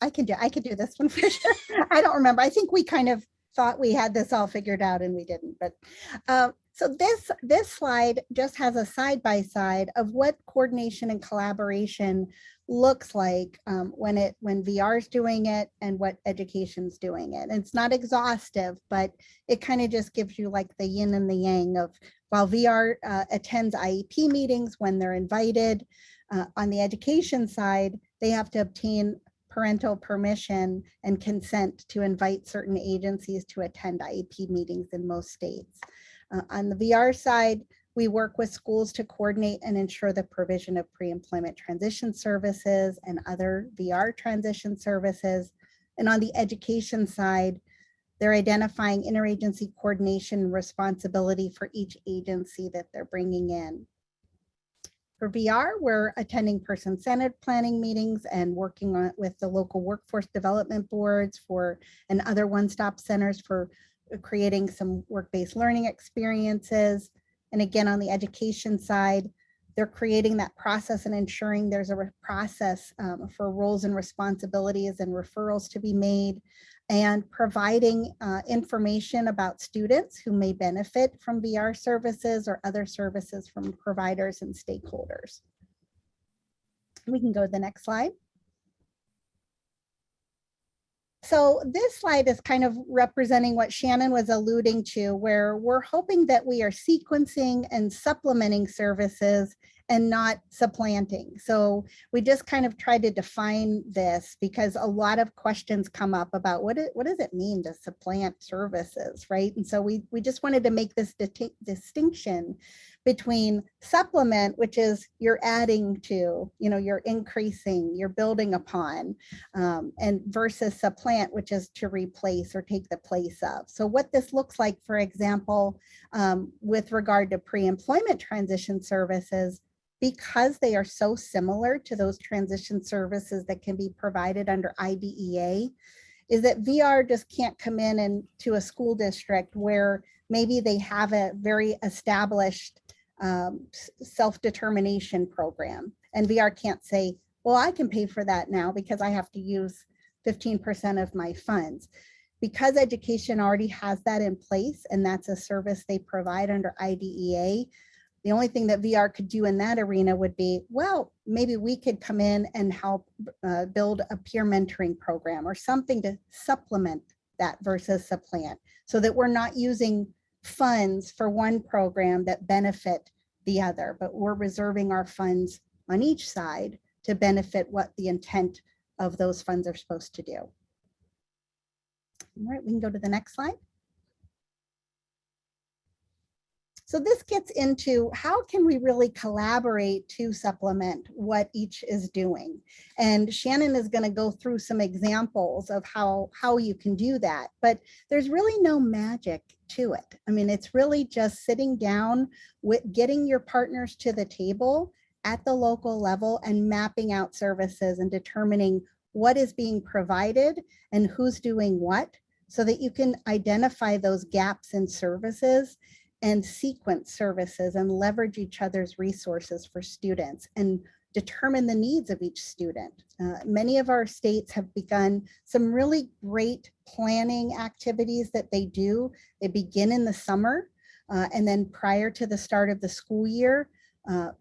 I could do this one for sure. I don't remember. I think we kind of thought we had this all figured out and we didn't. But so this slide just has a side-by-side of what coordination and collaboration looks like when VR is doing it and what education's doing it. And it's not exhaustive, but it kind of just gives you like the yin and the yang of, while VR attends IEP meetings when they're invited, on the education side, they have to obtain parental permission and consent to invite certain agencies to attend IEP meetings in most states. On the VR side, we work with schools to coordinate and ensure the provision of pre-employment transition services and other VR transition services. And on the education side, they're identifying interagency coordination responsibility for each agency that they're bringing in. For VR, we're attending person-centered planning meetings and working with the local workforce development boards and other one-stop centers for creating some work-based learning experiences. And again, on the education side, they're creating that process and ensuring there's a process for roles and responsibilities and referrals to be made, and providing information about students who may benefit from VR services or other services from providers and stakeholders. We can go to the next slide. So this slide is kind of representing what Shannon was alluding to, where we're hoping that we are sequencing and supplementing services and not supplanting. So we just kind of tried to define this because a lot of questions come up about what does it mean to supplant services, right? And so we just wanted to make this distinction between supplement, which is you're adding to, you're increasing, you're building upon, and versus supplant, which is to replace or take the place of. So what this looks like, for example, with regard to pre-employment transition services, because they are so similar to those transition services that can be provided under IDEA, is that VR just can't come in and to a school district where maybe they have a very established self-determination program. And VR can't say, well, I can pay for that now because I have to use 15% of my funds. Because education already has that in place, and that's a service they provide under IDEA, the only thing that VR could do in that arena would be, well, maybe we could come in and help build a peer mentoring program or something to supplement that versus supplant, so that we're not using funds for one program that benefit the other, but we're reserving our funds on each side to benefit what the intent of those funds are supposed to do. All right, we can go to the next slide. So this gets into how can we really collaborate to supplement what each is doing. And Shannon is going to go through some examples of how you can do that, but there's really no magic to it. I mean, it's really just sitting down with getting your partners to the table at the local level and mapping out services and determining what is being provided and who's doing what, so that you can identify those gaps in services and sequence services and leverage each other's resources for students and determine the needs of each student. Many of our states have begun some really great planning activities that they do. They begin in the summer, and then prior to the start of the school year,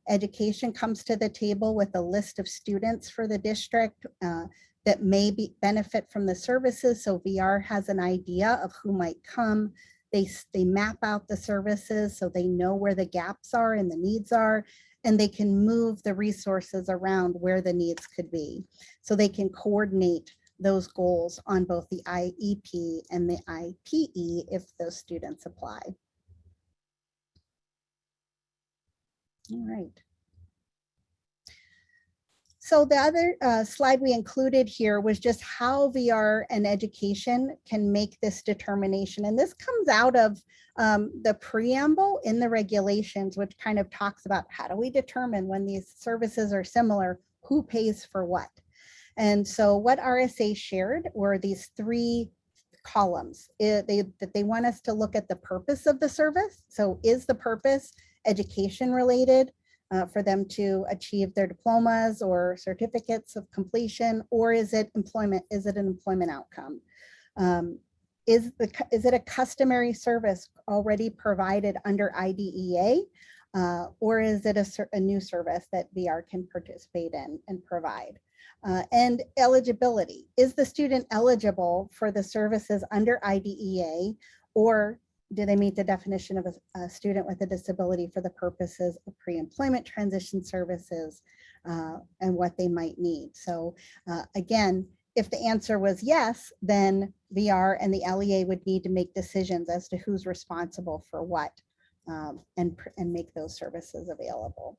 education comes to the table with a list of students for the district that may benefit from the services. So VR has an idea of who might come. They map out the services so they know where the gaps are and the needs are, and they can move the resources around where the needs could be. So they can coordinate those goals on both the IEP and the IPE if those students apply. All right. So the other slide we included here was just how VR and education can make this determination. And this comes out of the preamble in the regulations, which kind of talks about how do we determine when these services are similar, who pays for what. And so what RSA shared were these three columns that they want us to look at the purpose of the service. So is the purpose education related? For them to achieve their diplomas or certificates of completion, or is it employment? Is it an employment outcome? Is it a customary service already provided under IDEA, or is it a new service that VR can participate in and provide? And eligibility. Is the student eligible for the services under IDEA, or do they meet the definition of a student with a disability for the purposes of pre-employment transition services and what they might need? So again, if the answer was yes, then VR and the LEA would need to make decisions as to who's responsible for what and make those services available.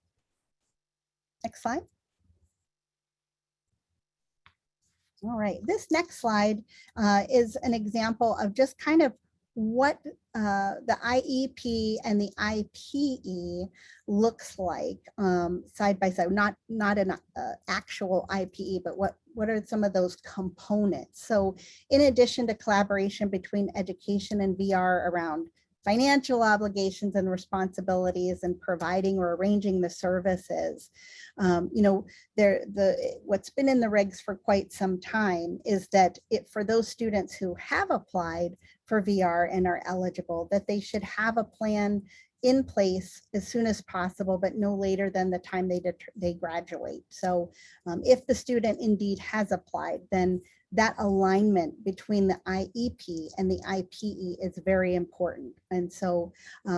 Next slide. All right, this next slide is an example of just kind of what the IEP and the IPE looks like side by side, not an actual IPE, but what are some of those components? So in addition to collaboration between education and VR around financial obligations and responsibilities and providing or arranging the services, what's been in the regs for quite some time is that for those students who have applied for VR and are eligible, that they should have a plan in place as soon as possible, but no later than the time they graduate. So if the student indeed has applied, then that alignment between the IEP and the IPE is very important. And so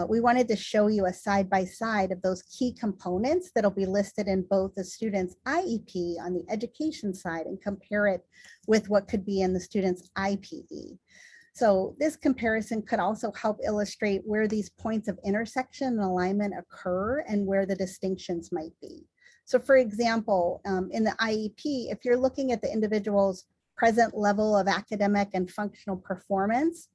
we wanted to show you a side-by-side of those key components that'll be listed in both the student's IEP on the education side and compare it with what could be in the student's IPE. So this comparison could also help illustrate where these points of intersection and alignment occur and where the distinctions might be. So for example, in the IEP, if you're looking at the individual's present level of academic and functional performance,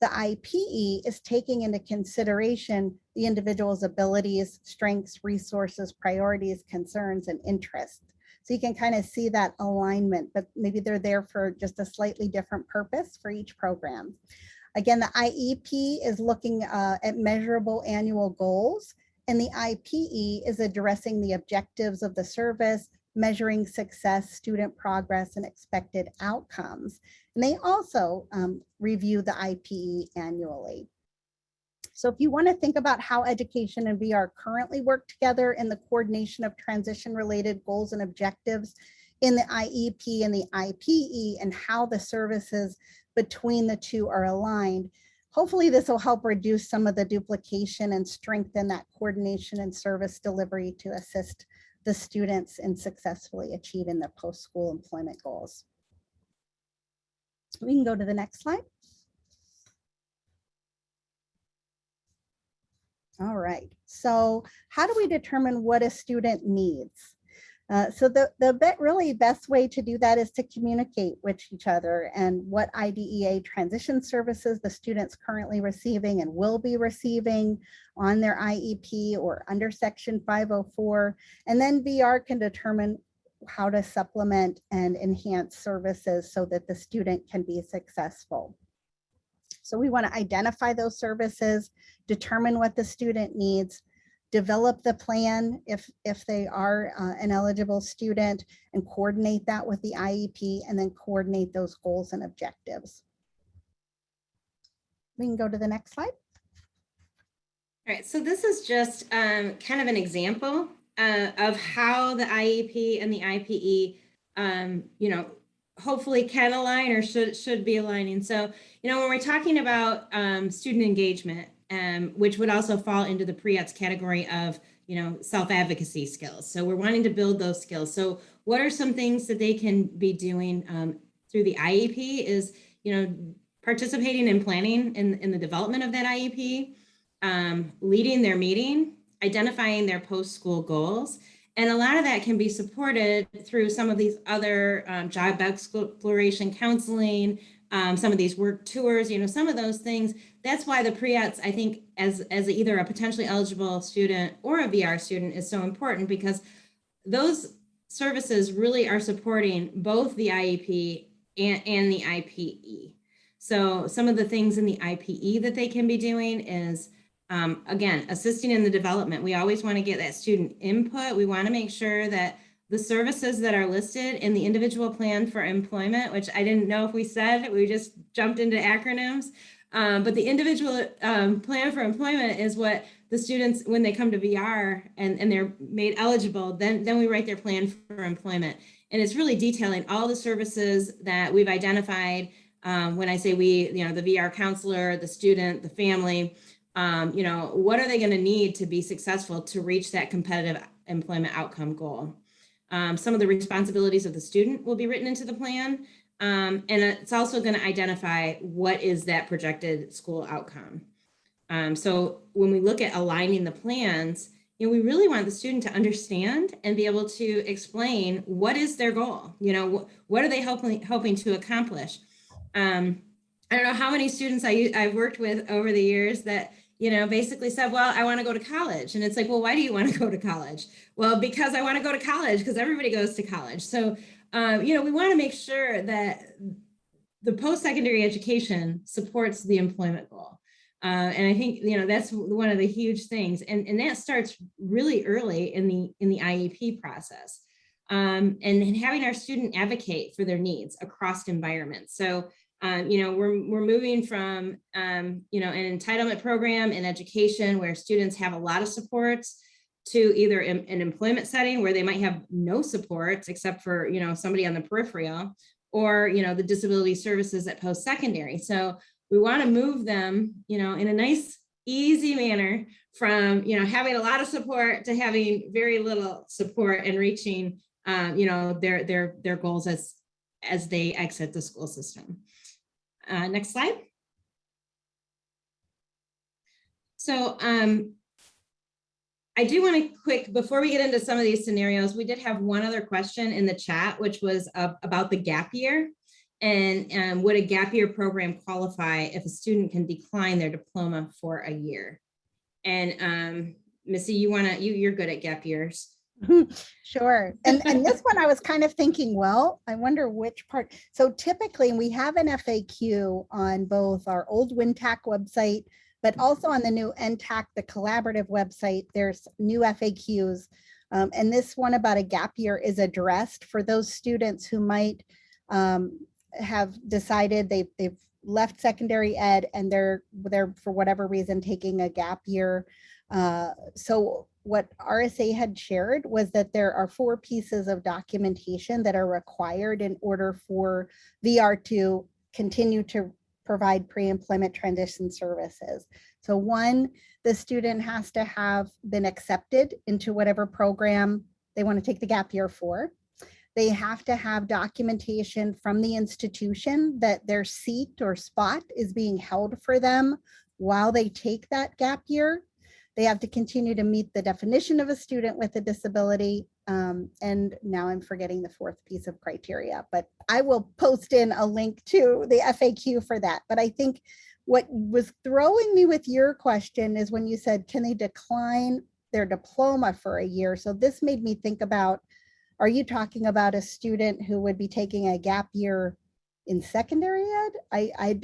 the IPE is taking into consideration the individual's abilities, strengths, resources, priorities, concerns, and interests. So you can kind of see that alignment, but maybe they're there for just a slightly different purpose for each program. Again, the IEP is looking at measurable annual goals, and the IPE is addressing the objectives of the service, measuring success, student progress, and expected outcomes. And they also review the IPE annually. So if you want to think about how education and VR currently work together in the coordination of transition-related goals and objectives in the IEP and the IPE and how the services between the two are aligned, hopefully this will help reduce some of the duplication and strengthen that coordination and service delivery to assist the students in successfully achieving their post-school employment goals. We can go to the next slide. All right, so how do we determine what a student needs? So the really best way to do that is to communicate with each other and what IDEA transition services the student's currently receiving and will be receiving on their IEP or under Section 504. And then VR can determine how to supplement and enhance services so that the student can be successful. So we want to identify those services, determine what the student needs, develop the plan if they are an eligible student, and coordinate that with the IEP, and then coordinate those goals and objectives. We can go to the next slide. All right, so this is just kind of an example of how the IEP and the IPE, hopefully can align or should be aligning. So, when we're talking about student engagement, which would also fall into the Pre-ETS category of, self-advocacy skills. So we're wanting to build those skills. So what are some things that they can be doing through the IEP is, participating in planning in the development of that IEP, leading their meeting, identifying their post-school goals. And a lot of that can be supported through some of these other job exploration counseling, some of these work tours, some of those things. That's why the Pre-ETS, I think, as either a potentially eligible student or a VR student is so important, because those services really are supporting both the IEP and the IPE. So some of the things in the IPE that they can be doing is, again, assisting in the development. We always want to get that student input. We want to make sure that the services that are listed in the individual plan for employment, which I didn't know if we said, we just jumped into acronyms, but the individual plan for employment is what the students, when they come to VR and they're made eligible, then we write their plan for employment. And it's really detailing all the services that we've identified. When I say we, the VR counselor, the student, the family, what are they going to need to be successful to reach that competitive employment outcome goal? Some of the responsibilities of the student will be written into the plan. And it's also going to identify what is that projected school outcome. So when we look at aligning the plans, we really want the student to understand and be able to explain what is their goal. What are they hoping to accomplish? I don't know how many students I've worked with over the years that basically said, well, I want to go to college. And it's like, well, why do you want to go to college? Well, because I want to go to college, because everybody goes to college. So, we want to make sure that the post-secondary education supports the employment goal. And I think, that's one of the huge things. And that starts really early in the IEP process. And having our student advocate for their needs across environments. So, We're moving from, an entitlement program in education where students have a lot of supports to either an employment setting where they might have no supports except for, somebody on the peripheral, or, the disability services at post-secondary. So we want to move them, in a nice, easy manner from, having a lot of support to having very little support and reaching, their goals as they exit the school system. Next slide. So I do want to before we get into some of these scenarios, we did have one other question in the chat, which was about the gap year. And would a gap year program qualify if a student can decline their diploma for a year? And Missy, you're good at gap years. Sure. And this one I was kind of thinking, well, I wonder which part. So typically we have an FAQ on both our old WinTAC website, but also on the new NTACT, the collaborative website, there's new FAQs. And this one about a gap year is addressed for those students who might have decided they've left secondary ed and they're for whatever reason taking a gap year. So what RSA had shared was that there are 4 pieces of documentation that are required in order for VR to continue to provide pre-employment transition services. So 1, the student has to have been accepted into whatever program they want to take the gap year for. They have to have documentation from the institution that their seat or spot is being held for them while they take that gap year. They have to continue to meet the definition of a student with a disability. And now I'm forgetting the 4th piece of criteria, but I will post in a link to the FAQ for that. But I think what was throwing me with your question is when you said, can they decline their diploma for a year? So this made me think about, are you talking about a student who would be taking a gap year in secondary ed?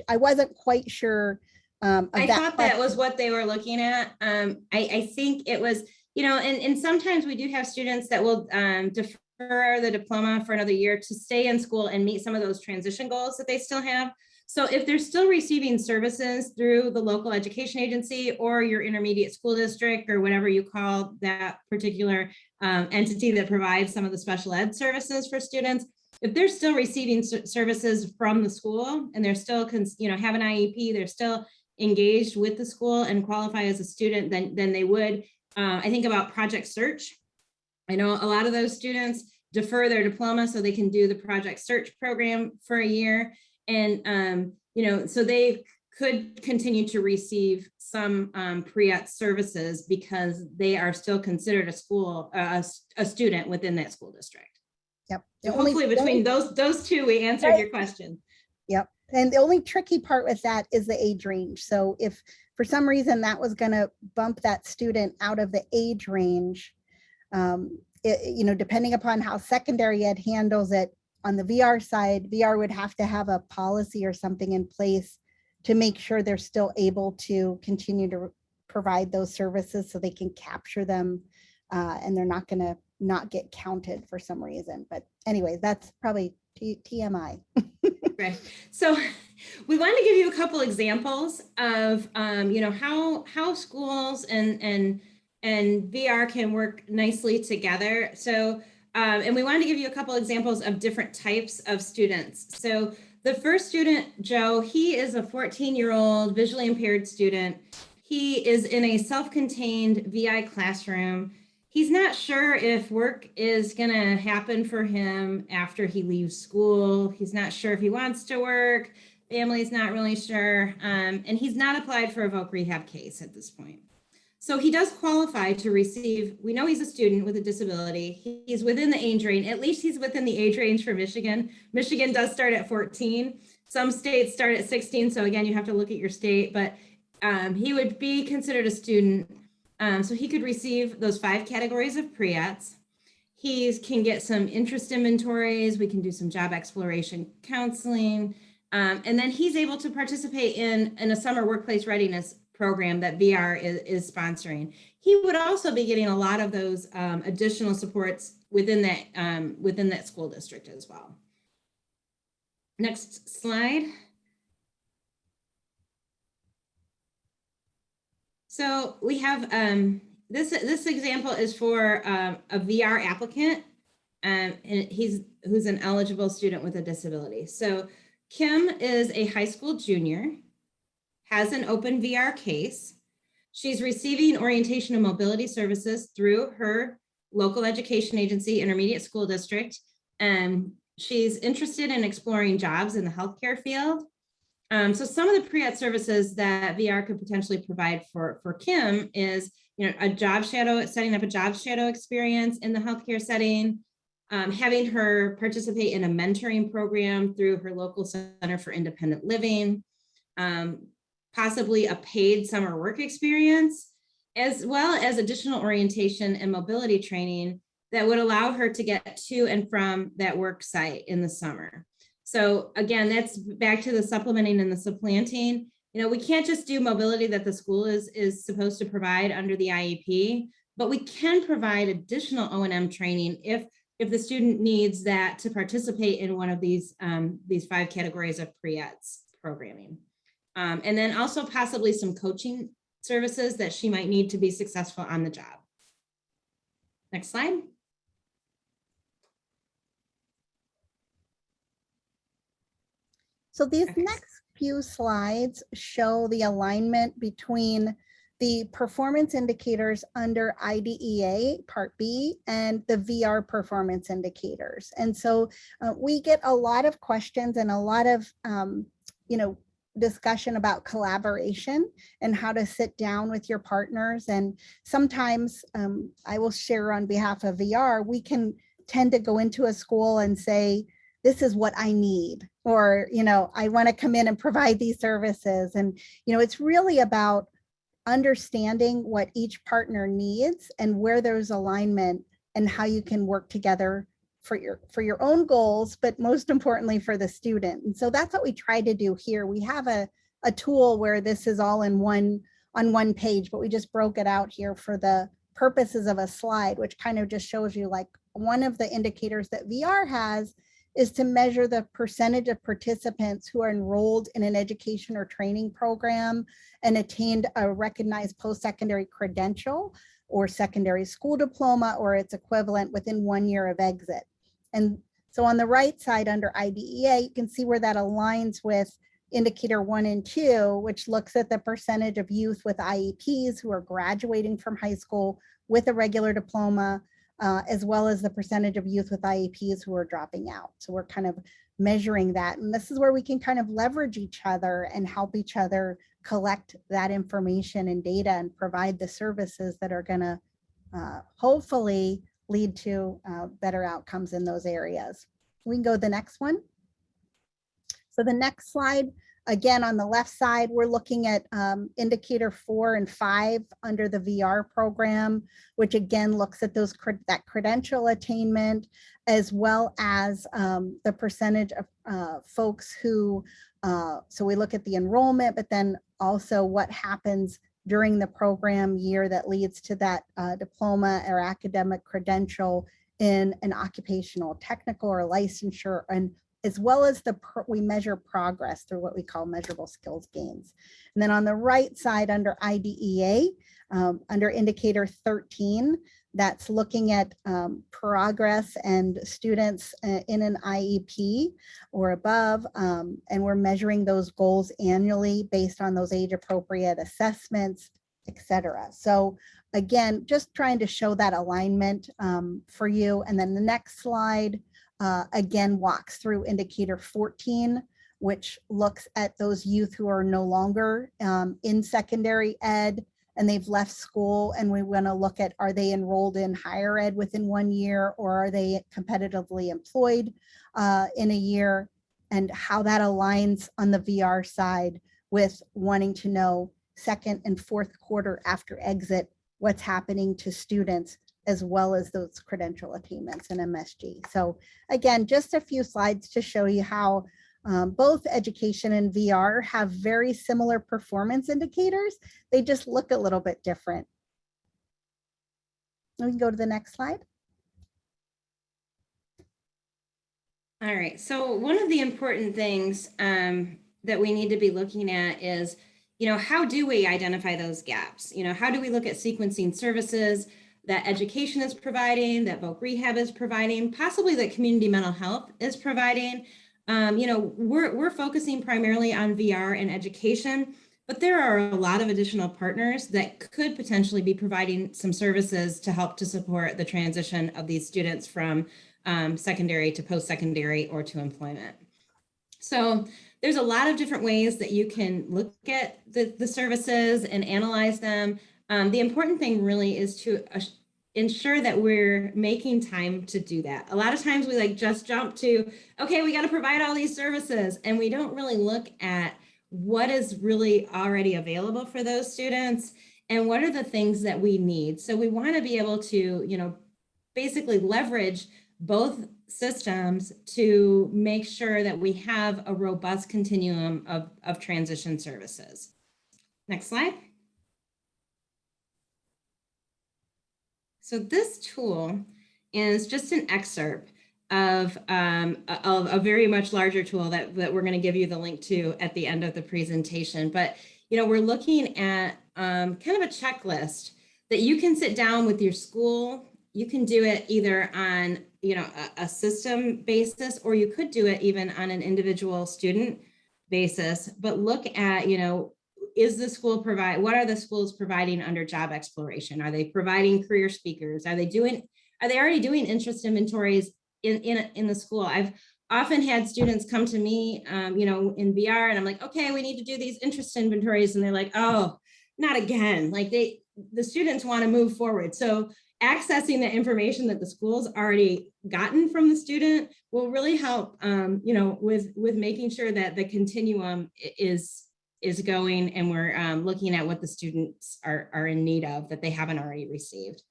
I wasn't quite sure. I thought that was what they were looking at. I think it was, and sometimes we do have students that will defer the diploma for another year to stay in school and meet some of those transition goals that they still have. So if they're still receiving services through the local education agency or your intermediate school district or whatever you call that particular entity that provides some of the special ed services for students, if they're still receiving services from the school and they're still, have an IEP, they're still engaged with the school and qualify as a student, then they would. I think about Project Search. I know a lot of those students defer their diploma so they can do the Project Search program for a year. And, so they could continue to receive some pre-ETS services because they are still considered a student within that school district. Yep. So hopefully between those 2, we answered your question. Yep. And the only tricky part with that is the age range. So if for some reason that was going to bump that student out of the age range, depending upon how secondary ed handles it on the VR side, VR would have to have a policy or something in place to make sure they're still able to continue to provide those services so they can capture them and they're not going to not get counted for some reason. But anyway, that's probably TMI. Right. So we want to give you a couple examples of, how schools and VR can work nicely together. So, and we wanted to give you a couple examples of different types of students. So the first student, Joe, he is a 14-year-old visually impaired student. He is in a self-contained VI classroom. He's not sure if work is going to happen for him after he leaves school. He's not sure if he wants to work. Family's not really sure. And he's not applied for a voc rehab case at this point. So he does qualify to receive, we know he's a student with a disability. He's within the age range, at least he's within the age range for Michigan. Michigan does start at 14. Some states start at 16. So again, you have to look at your state, but he would be considered a student. So he could receive those 5 categories of pre-ETS. He can get some interest inventories. We can do some job exploration counseling. And then he's able to participate in a summer workplace readiness program that VR is sponsoring. He would also be getting a lot of those additional supports within that school district as well. Next slide. So we have this example is for a VR applicant, and who's an eligible student with a disability. So Kim is a high school junior, has an open VR case. She's receiving orientation and mobility services through her local education agency, intermediate school district, and she's interested in exploring jobs in the healthcare field. So some of the pre-ETS services that VR could potentially provide for Kim is, a job shadow, setting up a job shadow experience in the healthcare setting, having her participate in a mentoring program through her local Center for Independent Living, possibly a paid summer work experience, as well as additional orientation and mobility training that would allow her to get to and from that work site in the summer. So again, that's back to the supplementing and the supplanting. We can't just do mobility that the school is supposed to provide under the IEP, but we can provide additional O&M training if the student needs that to participate in one of these 5 categories of pre-ETS programming. And then also possibly some coaching services that she might need to be successful on the job. Next slide. So these next few slides show the alignment between the performance indicators under IDEA Part B and the VR performance indicators. And so we get a lot of questions and a lot of, discussion about collaboration and how to sit down with your partners. And sometimes I will share on behalf of VR, we can tend to go into a school and say, this is what I need, or, I want to come in and provide these services. And, it's really about understanding what each partner needs and where there's alignment and how you can work together for your own goals, but most importantly for the student. And so that's what we try to do here. We have a tool where this is all on one page, but we just broke it out here for the purposes of a slide, which kind of just shows you, like, one of the indicators that VR has is to measure the percentage of participants who are enrolled in an education or training program and attained a recognized post-secondary credential or secondary school diploma or its equivalent within 1 year of exit. And so on the right side under IDEA, you can see where that aligns with indicator 1 and 2, which looks at the percentage of youth with IEPs who are graduating from high school with a regular diploma, as well as the percentage of youth with IEPs who are dropping out. So we're kind of measuring that. And this is where we can kind of leverage each other and help each other collect that information and data and provide the services that are going to hopefully lead to better outcomes in those areas. We can go to the next one. So the next slide, again, on the left side, we're looking at indicator 4 and 5 under the VR program, which again looks at that credential attainment, as well as the percentage of folks who, so we look at the enrollment, but then also what happens during the program year that leads to that diploma or academic credential in an occupational, technical, or licensure, and as well as we measure progress through what we call measurable skills gains. And then on the right side under IDEA, under indicator 13, that's looking at progress and students in an IEP or above, and we're measuring those goals annually based on those age appropriate assessments, et cetera. So again, just trying to show that alignment for you. And then the next slide, again, walks through indicator 14, which looks at those youth who are no longer in secondary ed and they've left school, and we want to look at, are they enrolled in higher ed within 1 year, or are they competitively employed in a year, and how that aligns on the VR side with wanting to know second and fourth quarter after exit, what's happening to students, as well as those credential attainments in MSG. So again, just a few slides to show you how both education and VR have very similar performance indicators. They just look a little bit different. We can go to the next slide. All right, so one of the important things that we need to be looking at is, how do we identify those gaps? How do we look at sequencing services that education is providing, that voc rehab is providing, possibly that community mental health is providing? We're focusing primarily on VR and education, but there are a lot of additional partners that could potentially be providing some services to help to support the transition of these students from secondary to post-secondary or to employment. So there's a lot of different ways that you can look at the services and analyze them. The important thing really is to ensure that we're making time to do that. A lot of times we just jump to, okay, we got to provide all these services, and we don't really look at what is really already available for those students and what are the things that we need. So we want to be able to, basically leverage both systems to make sure that we have a robust continuum of transition services. Next slide. So this tool is just an excerpt of a very much larger tool that we're going to give you the link to at the end of the presentation. But, we're looking at kind of a checklist that you can sit down with your school. You can do it either on, a system basis, or you could do it even on an individual student basis, but look at, is the school what are the schools providing under job exploration? Are they providing career speakers? Are they already doing interest inventories in the school? I've often had students come to me, in VR, and I'm like, okay, we need to do these interest inventories. And they're like, oh, not again. The students want to move forward. So accessing the information that the school's already gotten from the student will really help, with making sure that the continuum is going, and we're looking at what the students are in need of that they haven't already received.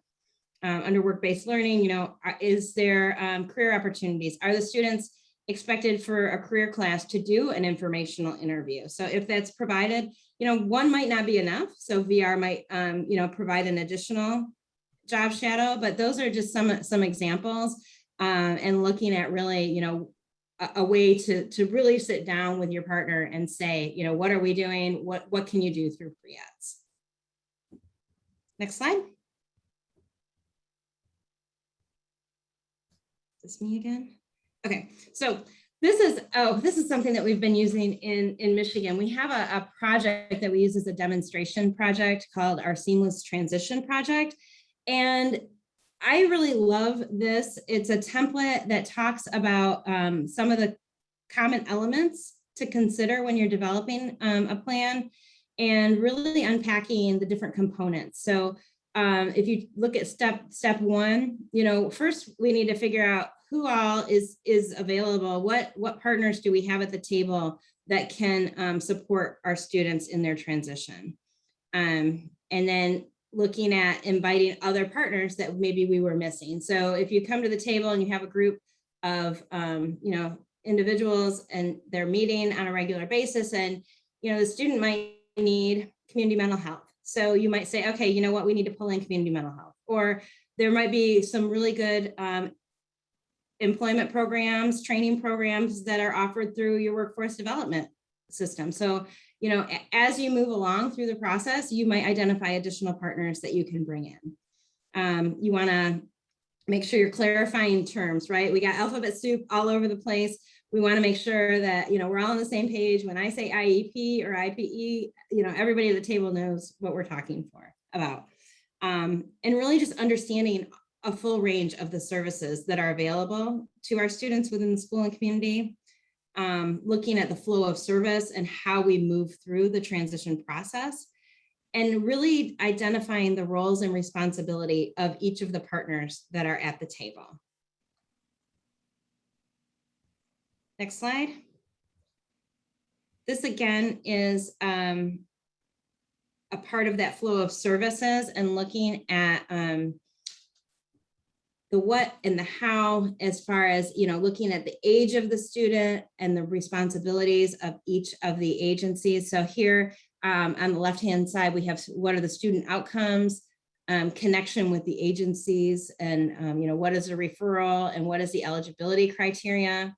Under work-based learning, is there career opportunities? Are the students expected for a career class to do an informational interview? So if that's provided, one might not be enough. So VR might, provide an additional job shadow, but those are just some examples, and looking at really, a way to really sit down with your partner and say, what are we doing? What can you do through Pre-ETS? Next slide. Is this me again? Okay, so this is something that we've been using in Michigan. We have a project that we use as a demonstration project called our Seamless Transition Project. And I really love this. It's a template that talks about some of the common elements to consider when you're developing a plan, and really unpacking the different components. So if you look at step one, first we need to figure out who all is available. What partners do we have at the table that can support our students in their transition? And then looking at inviting other partners that maybe we were missing. So if you come to the table and you have a group of individuals and they're meeting on a regular basis, and the student might need community mental health. So you might say, okay, we need to pull in community mental health. Or there might be some really good employment programs, training programs that are offered through your workforce development system. So as you move along through the process, you might identify additional partners that you can bring in. You want to make sure you're clarifying terms, right? We got alphabet soup all over the place. We want to make sure that, we're all on the same page. When I say IEP or IPE, everybody at the table knows what we're talking about. And really just understanding a full range of the services that are available to our students within the school and community. Looking at the flow of service and how we move through the transition process, and really identifying the roles and responsibility of each of the partners that are at the table. Next slide. This again is a part of that flow of services, and looking at the what and the how, as far as, looking at the age of the student and the responsibilities of each of the agencies. So here on the left-hand side, we have what are the student outcomes, connection with the agencies, and what is a referral and what is the eligibility criteria.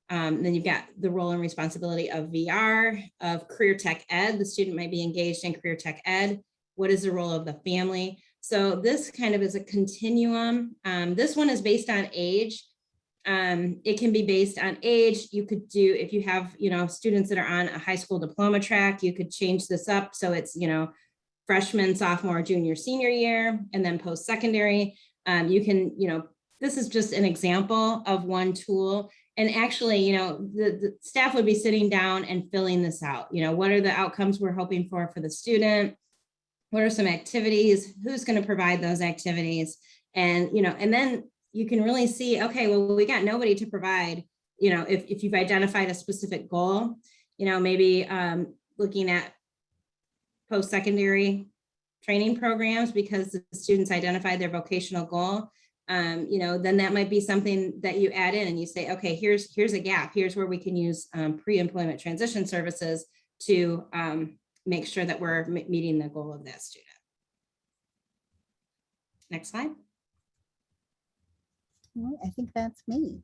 Then you've got the role and responsibility of VR, of career tech ed. The student might be engaged in career tech ed. What is the role of the family? So this kind of is a continuum. This one is based on age. It can be based on age. You could do, if you have, students that are on a high school diploma track, you could change this up. So it's, freshman, sophomore, junior, senior year, and then post-secondary. You can, this is just an example of one tool. And actually, the staff would be sitting down and filling this out. What are the outcomes we're hoping for the student? What are some activities? Who's going to provide those activities? And, and then you can really see, okay, well, we got nobody to provide, if you've identified a specific goal, maybe looking at post-secondary training programs because the students identified their vocational goal, then that might be something that you add in and you say, okay, here's a gap. Here's where we can use pre-employment transition services to make sure that we're meeting the goal of that student. Next slide. I think that's me.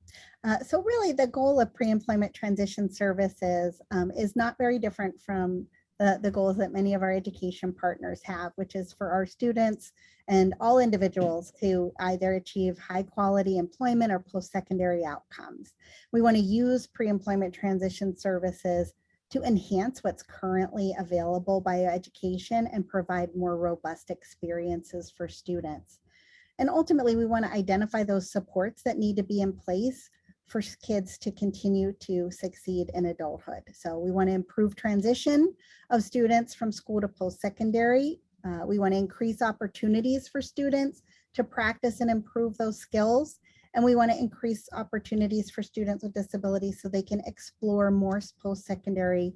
So really the goal of pre-employment transition services is not very different from the goals that many of our education partners have, which is for our students and all individuals to either achieve high quality employment or post-secondary outcomes. We want to use pre-employment transition services to enhance what's currently available by education and provide more robust experiences for students. And ultimately, we want to identify those supports that need to be in place for kids to continue to succeed in adulthood. So we want to improve transition of students from school to post-secondary. We want to increase opportunities for students to practice and improve those skills. And we want to increase opportunities for students with disabilities so they can explore more post-secondary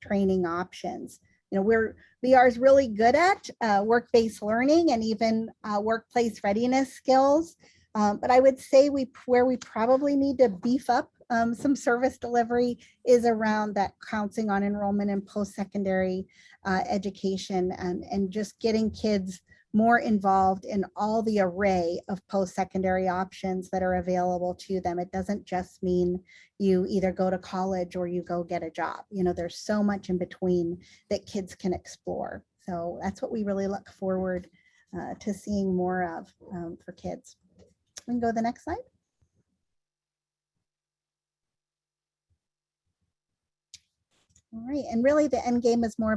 training options. VR is really good at work-based learning and even workplace readiness skills. But I would say where we probably need to beef up some service delivery is around that counseling on enrollment and post-secondary education and just getting kids more involved in all the array of post-secondary options that are available to them. It doesn't just mean you either go to college or you go get a job. There's so much in between that kids can explore. So that's what we really look forward to seeing more of for kids. We can go to the next slide. All right, and really the end game is more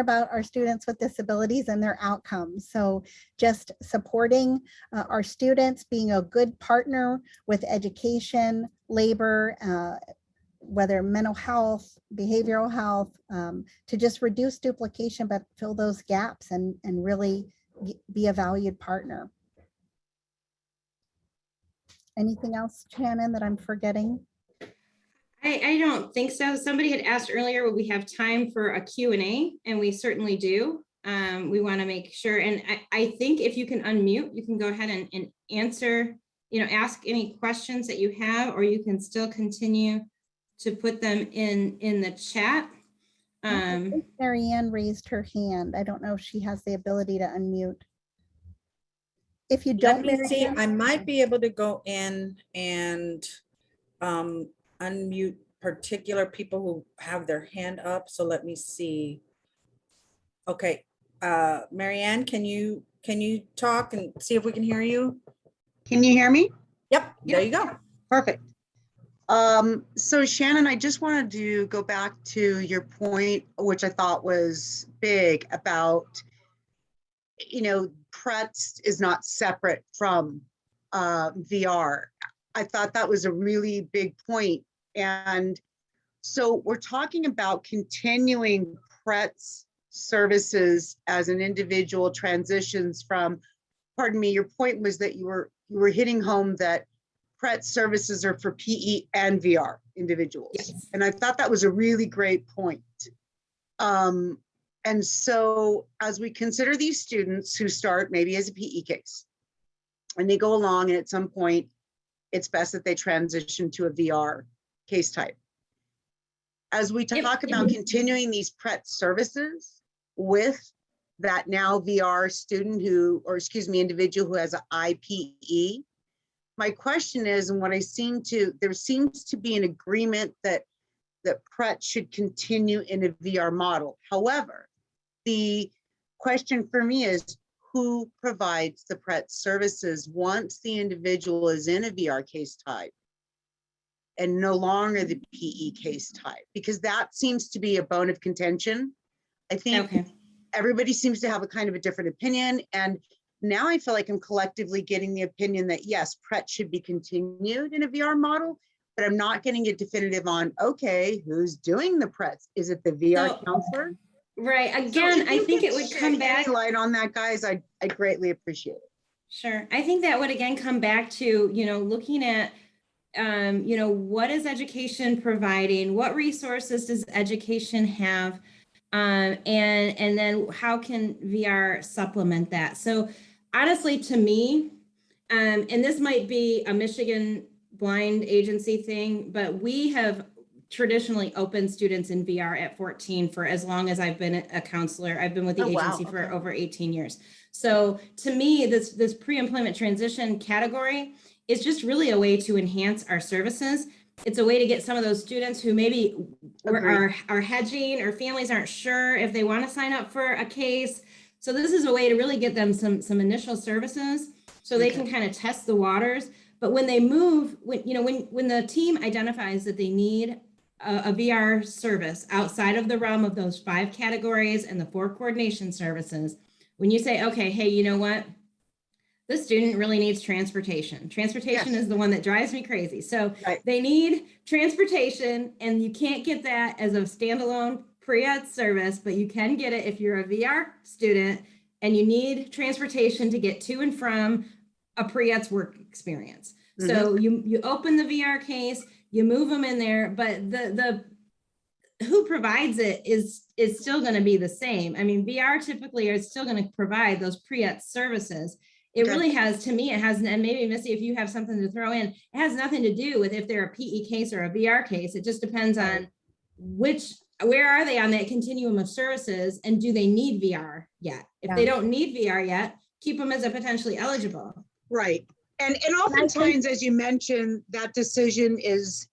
about our students with disabilities and their outcomes. So just supporting our students, being a good partner with education, labor, whether mental health, behavioral health, to just reduce duplication, but fill those gaps and really be a valued partner. Anything else, Shannon, that I'm forgetting? I don't think so. Somebody had asked earlier, will we have time for a Q&A? And we certainly do. We want to make sure. And I think if you can unmute, you can go ahead and answer, ask any questions that you have, or you can still continue to put them in the chat. I think Marianne raised her hand. I don't know if she has the ability to unmute. If you don't, let me see, I might be able to go in and unmute particular people who have their hand up. So let me see. Okay, Marianne, can you talk and see if we can hear you? Can you hear me? Yep, there you go. Perfect. So Shannon, I just wanted to go back to your point, which I thought was big about, PreETS is not separate from VR. I thought that was a really big point. And so we're talking about continuing PreETS services as an individual transitions from, pardon me, your point was that you were hitting home that PreETS services are for PE and VR individuals. Yes. And I thought that was a really great point. And so as we consider these students who start maybe as a PE case, and they go along and at some point, it's best that they transition to a VR case type. As we talk about continuing these PreETS services with that now VR student individual who has an IPE, my question is, and what there seems to be an agreement that PreETS should continue in a VR model. However, the question for me is, who provides the PreETS services once the individual is in a VR case type and no longer the PE case type? Because that seems to be a bone of contention. I think everybody seems to have a kind of a different opinion. And now I feel like I'm collectively getting the opinion that yes, PreETS should be continued in a VR model, but I'm not getting a definitive on, okay, who's doing the PreETS? Is it the VR counselor? Right. Again, I think it would come back. Any light on that, guys? I greatly appreciate it. Sure. I think that would again come back to, looking at, what is education providing? What resources does education have? And then how can VR supplement that? So honestly, to me, and this might be a Michigan blind agency thing, but we have traditionally opened students in VR at 14 for as long as I've been a counselor. I've been with the agency for over 18 years. So to me, this pre-employment transition category is just really a way to enhance our services. It's a way to get some of those students who maybe are hedging, or families aren't sure if they want to sign up for a case. So this is a way to really get them some initial services so they can kind of test the waters. But when they move, when the team identifies that they need a VR service outside of the realm of those 5 categories and the 4 coordination services, when you say, okay, hey, you know what? This student really needs transportation. Transportation is the one that drives me crazy. So they need transportation, and you can't get that as a standalone pre-ETS service, but you can get it if you're a VR student and you need transportation to get to and from a pre-ETS work experience. So you open the VR case, you move them in there, but the who provides it is still going to be the same. I mean, VR typically is still going to provide those pre-ETS services. It really has, to me, it has, and maybe Missy, if you have something to throw in, it has nothing to do with if they're a PE case or a VR case. It just depends on where are they on that continuum of services, and do they need VR yet? If they don't need VR yet, keep them as a potentially eligible. Right. And oftentimes, as you mentioned, that decision is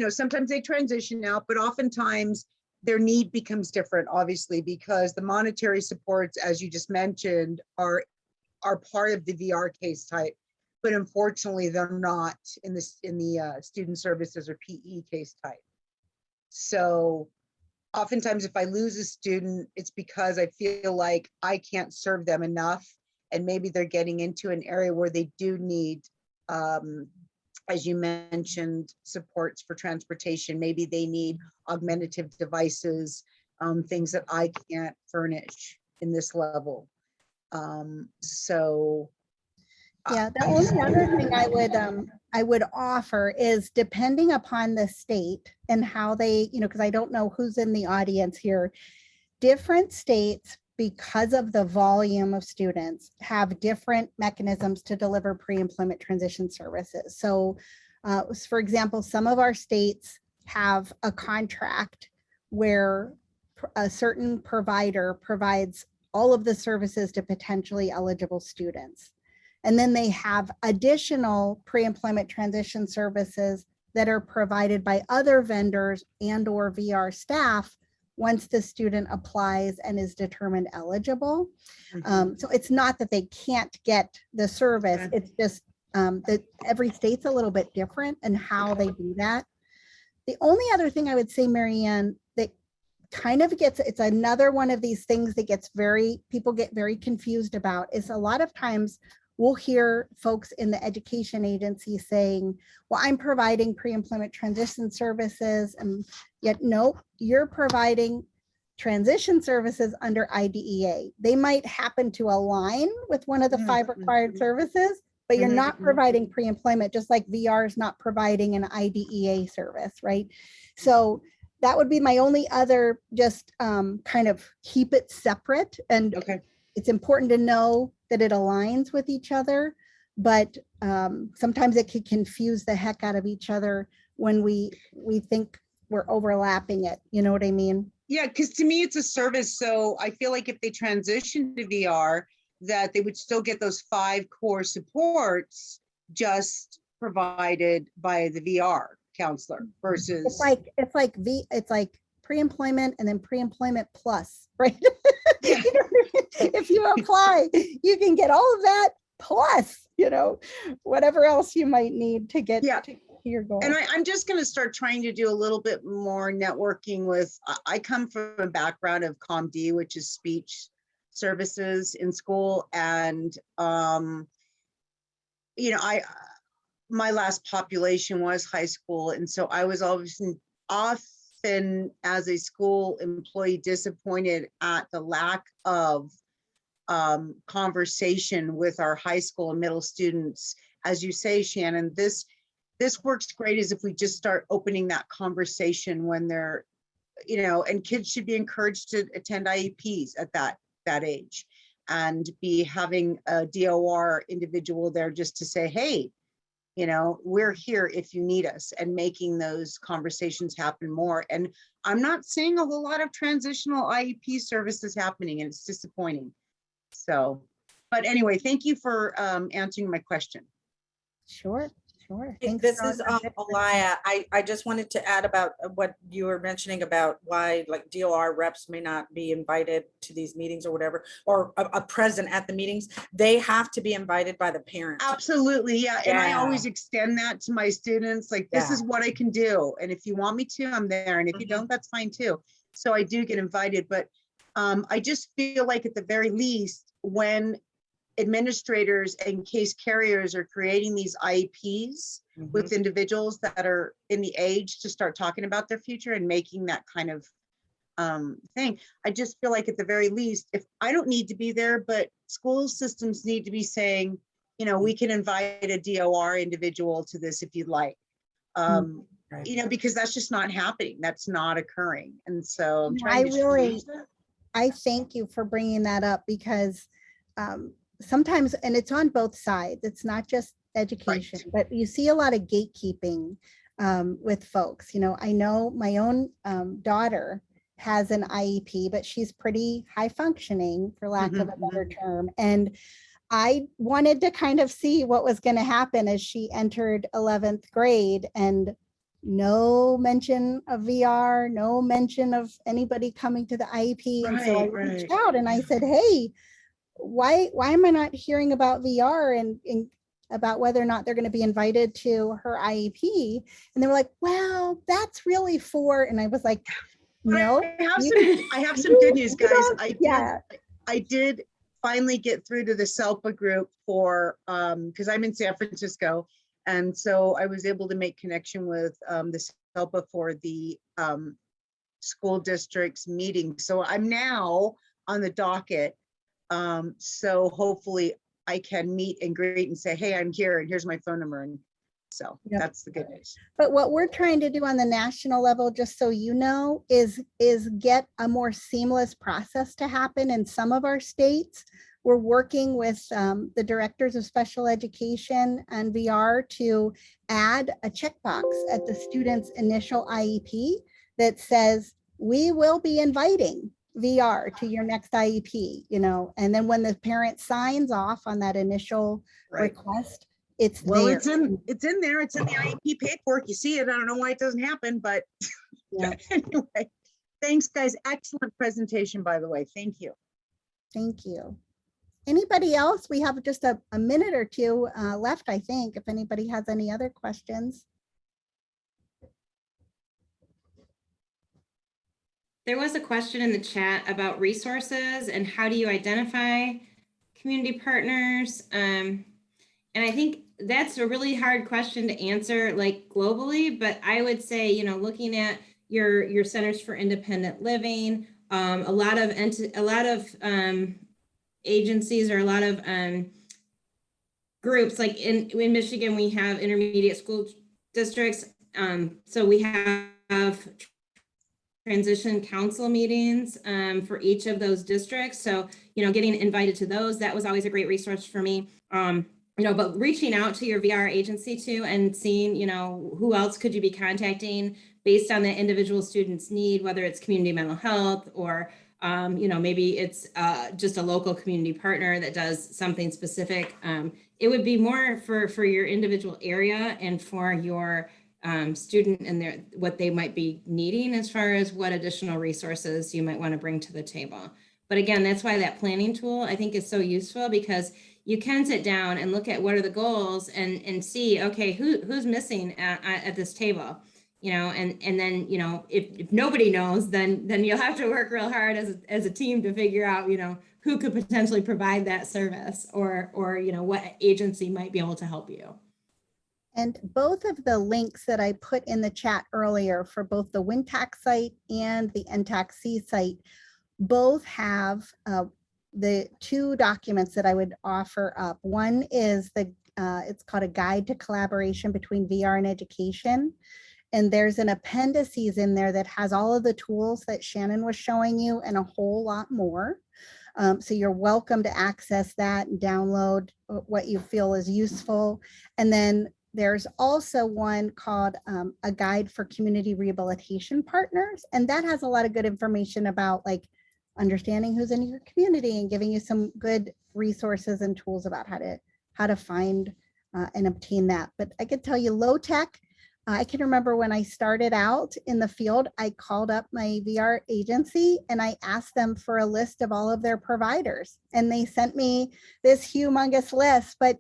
sometimes they transition out, but oftentimes their need becomes different, obviously, because the monetary supports, as you just mentioned, are part of the VR case type, but unfortunately they're not in the student services or PE case type. So oftentimes if I lose a student, it's because I feel like I can't serve them enough, and maybe they're getting into an area where they do need, as you mentioned, supports for transportation. Maybe they need augmentative devices, things that I can't furnish in this level. The only other thing I would offer is, depending upon the state and how they, because I don't know who's in the audience here, different states, because of the volume of students, have different mechanisms to deliver pre-employment transition services. So for example, some of our states have a contract where a certain provider provides all of the services to potentially eligible students. And then they have additional pre-employment transition services that are provided by other vendors and or VR staff once the student applies and is determined eligible. So it's not that they can't get the service, it's just that every state's a little bit different in how they do that. The only other thing I would say, Marianne, that kind of it's another one of these things that people get very confused about, is a lot of times we'll hear folks in the education agency saying, well, I'm providing pre-employment transition services, and yet no, you're providing transition services under IDEA. They might happen to align with one of the 5 required services, but you're not providing pre-employment, just like VR is not providing an IDEA service, right? So that would be my only other, just kind of keep it separate. And it's important to know that it aligns with each other, but sometimes it can confuse the heck out of each other when we think we're overlapping it. You know what I mean? Yeah, because to me it's a service. So I feel like if they transition to VR, that they would still get those 5 core supports, just provided by the VR counselor versus. It's like pre-employment and then pre-employment plus, right? Yeah. If you apply, you can get all of that plus, whatever else you might need to get to your goal. And I'm just going to start trying to do a little bit more networking with, I come from a background of ComD, which is speech services in school. And, my last population was high school. And so I was often as a school employee disappointed at the lack of conversation with our high school and middle students. As you say, Shannon, this works great as if we just start opening that conversation when they're, and kids should be encouraged to attend IEPs at that age and be having a DOR individual there just to say, hey, we're here if you need us, and making those conversations happen more. And I'm not seeing a whole lot of transitional IEP services happening, and it's disappointing. So, but anyway, thank you for answering my question. Sure. This is Alaya. I just wanted to add about what you were mentioning about why like DOR reps may not be invited to these meetings or whatever, or present at the meetings. They have to be invited by the parent. Absolutely, yeah. And I always extend that to my students, like, this is what I can do. And if you want me to, I'm there. And if you don't, that's fine too. So I do get invited, but I just feel like at the very least, when administrators and case carriers are creating these IEPs with individuals that are in the age to start talking about their future and making that kind of thing. I just feel like at the very least, if I don't need to be there, but school systems need to be saying, we can invite a DOR individual to this if you'd like, because that's just not happening. That's not occurring. And so I'm trying I thank you for bringing that up, because sometimes, and it's on both sides, it's not just education, but you see a lot of gatekeeping with folks. I know my own daughter has an IEP, but she's pretty high functioning, for lack of a better term. And I wanted to kind of see what was going to happen as she entered 11th grade, and no mention of VR, no mention of anybody coming to the IEP. And so I reached out and I said, hey, why am I not hearing about VR and about whether or not they're going to be invited to her IEP? And they were like, well, that's really for, and I was like, no. I have some good news, guys. I did finally get through to the SELPA group for, because I'm in San Francisco. And so I was able to make connection with the SELPA for the school district's meeting. So I'm now on the docket. So hopefully I can meet and greet and say, hey, I'm here and here's my phone number. And so that's the good news. But what we're trying to do on the national level, just so you know, is get a more seamless process to happen in some of our states. We're working with the directors of special education and VR to add a checkbox at the student's initial IEP that says, we will be inviting VR to your next IEP, and then when the parent signs off on that initial request, it's there. It's in there. It's in the IEP paperwork. You see it. I don't know why it doesn't happen, but anyway, thanks, guys. Excellent presentation, by the way. Thank you. Thank you. Anybody else? We have just a minute or two left, I think, if anybody has any other questions. There was a question in the chat about resources and how do you identify community partners? And I think that's a really hard question to answer, like globally, but I would say, looking at your centers for independent living, a lot of agencies or a lot of groups, like in Michigan, we have intermediate school districts. So we have transition council meetings for each of those districts. So, getting invited to those, that was always a great resource for me. But reaching out to your VR agency too and seeing, who else could you be contacting based on the individual student's need, whether it's community mental health or, maybe it's just a local community partner that does something specific it would be more for your individual area and for your student and what they might be needing as far as what additional resources you might want to bring to the table. But again, that's why that planning tool I think is so useful, because you can sit down and look at what are the goals and see, okay, who's missing at this table, you know, and then, you know, if nobody knows, then you'll have to work real hard as a team to figure out, you know, who could potentially provide that service or, you know, what agency might be able to help you. And both of the links that I put in the chat earlier for both the WINTAC site and the NTACT site, both have the two documents that I would offer up. One is it's called a guide to collaboration between VR and education. And there's an appendices in there that has all of the tools that Shannon was showing you and a whole lot more. So you're welcome to access that and download what you feel is useful. And then there's also one called a guide for community rehabilitation partners. And that has a lot of good information about like understanding who's in your community and giving you some good resources and tools about how to find and obtain that. But I could tell you low tech, I can remember when I started out in the field, I called up my VR agency and I asked them for a list of all of their providers. And they sent me this humongous list, but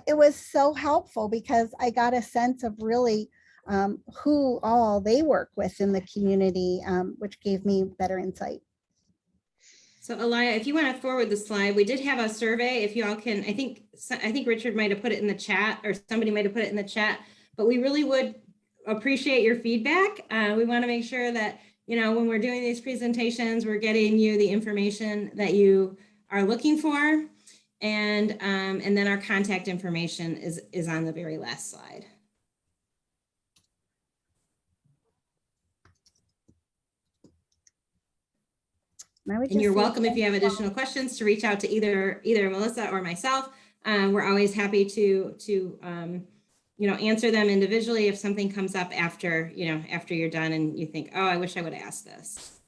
it was so helpful because I got a sense of really who all they work with in the community, which gave me better insight. So Alaya, if you want to forward the slide, we did have a survey. If you all can, I think Richard might have put it in the chat or somebody might have put it in the chat, but we really would appreciate your feedback. We want to make sure that, you know, when we're doing these presentations, we're getting you the information that you are looking for. And then our contact information is on the very last slide. And you're welcome, if you have additional questions, to reach out to either Melissa or myself. We're always happy to you know, answer them individually if something comes up after you're done and you think, oh, I wish I would have asked this.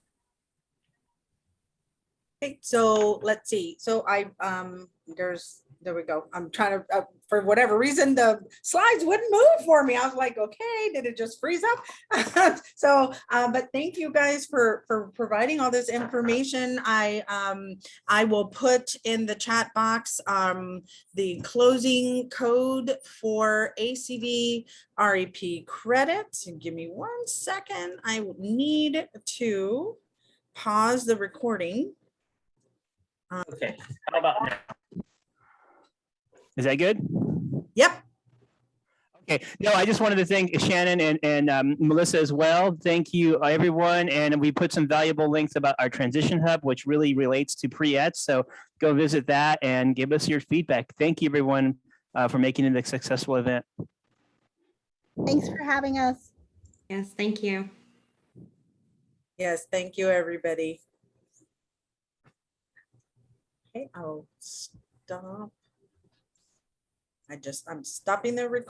Okay, so let's see. So there we go. I'm trying to, for whatever reason, the slides wouldn't move for me. I was like, okay, did it just freeze up? So, but thank you guys for providing all this information. I will put in the chat box the closing code for ACV REP credits. And give me 1 second. I need to pause the recording. Okay, how about now? Is that good? Yep. Okay, no, I just wanted to thank Shannon and Melissa as well. Thank you, everyone. And we put some valuable links about our transition hub, which really relates to Pre-ETS. So go visit that and give us your feedback. Thank you, everyone, for making it a successful event. Thanks for having us. Yes, thank you. Yes, thank you, everybody. Okay, I'll stop. I'm stopping the recording.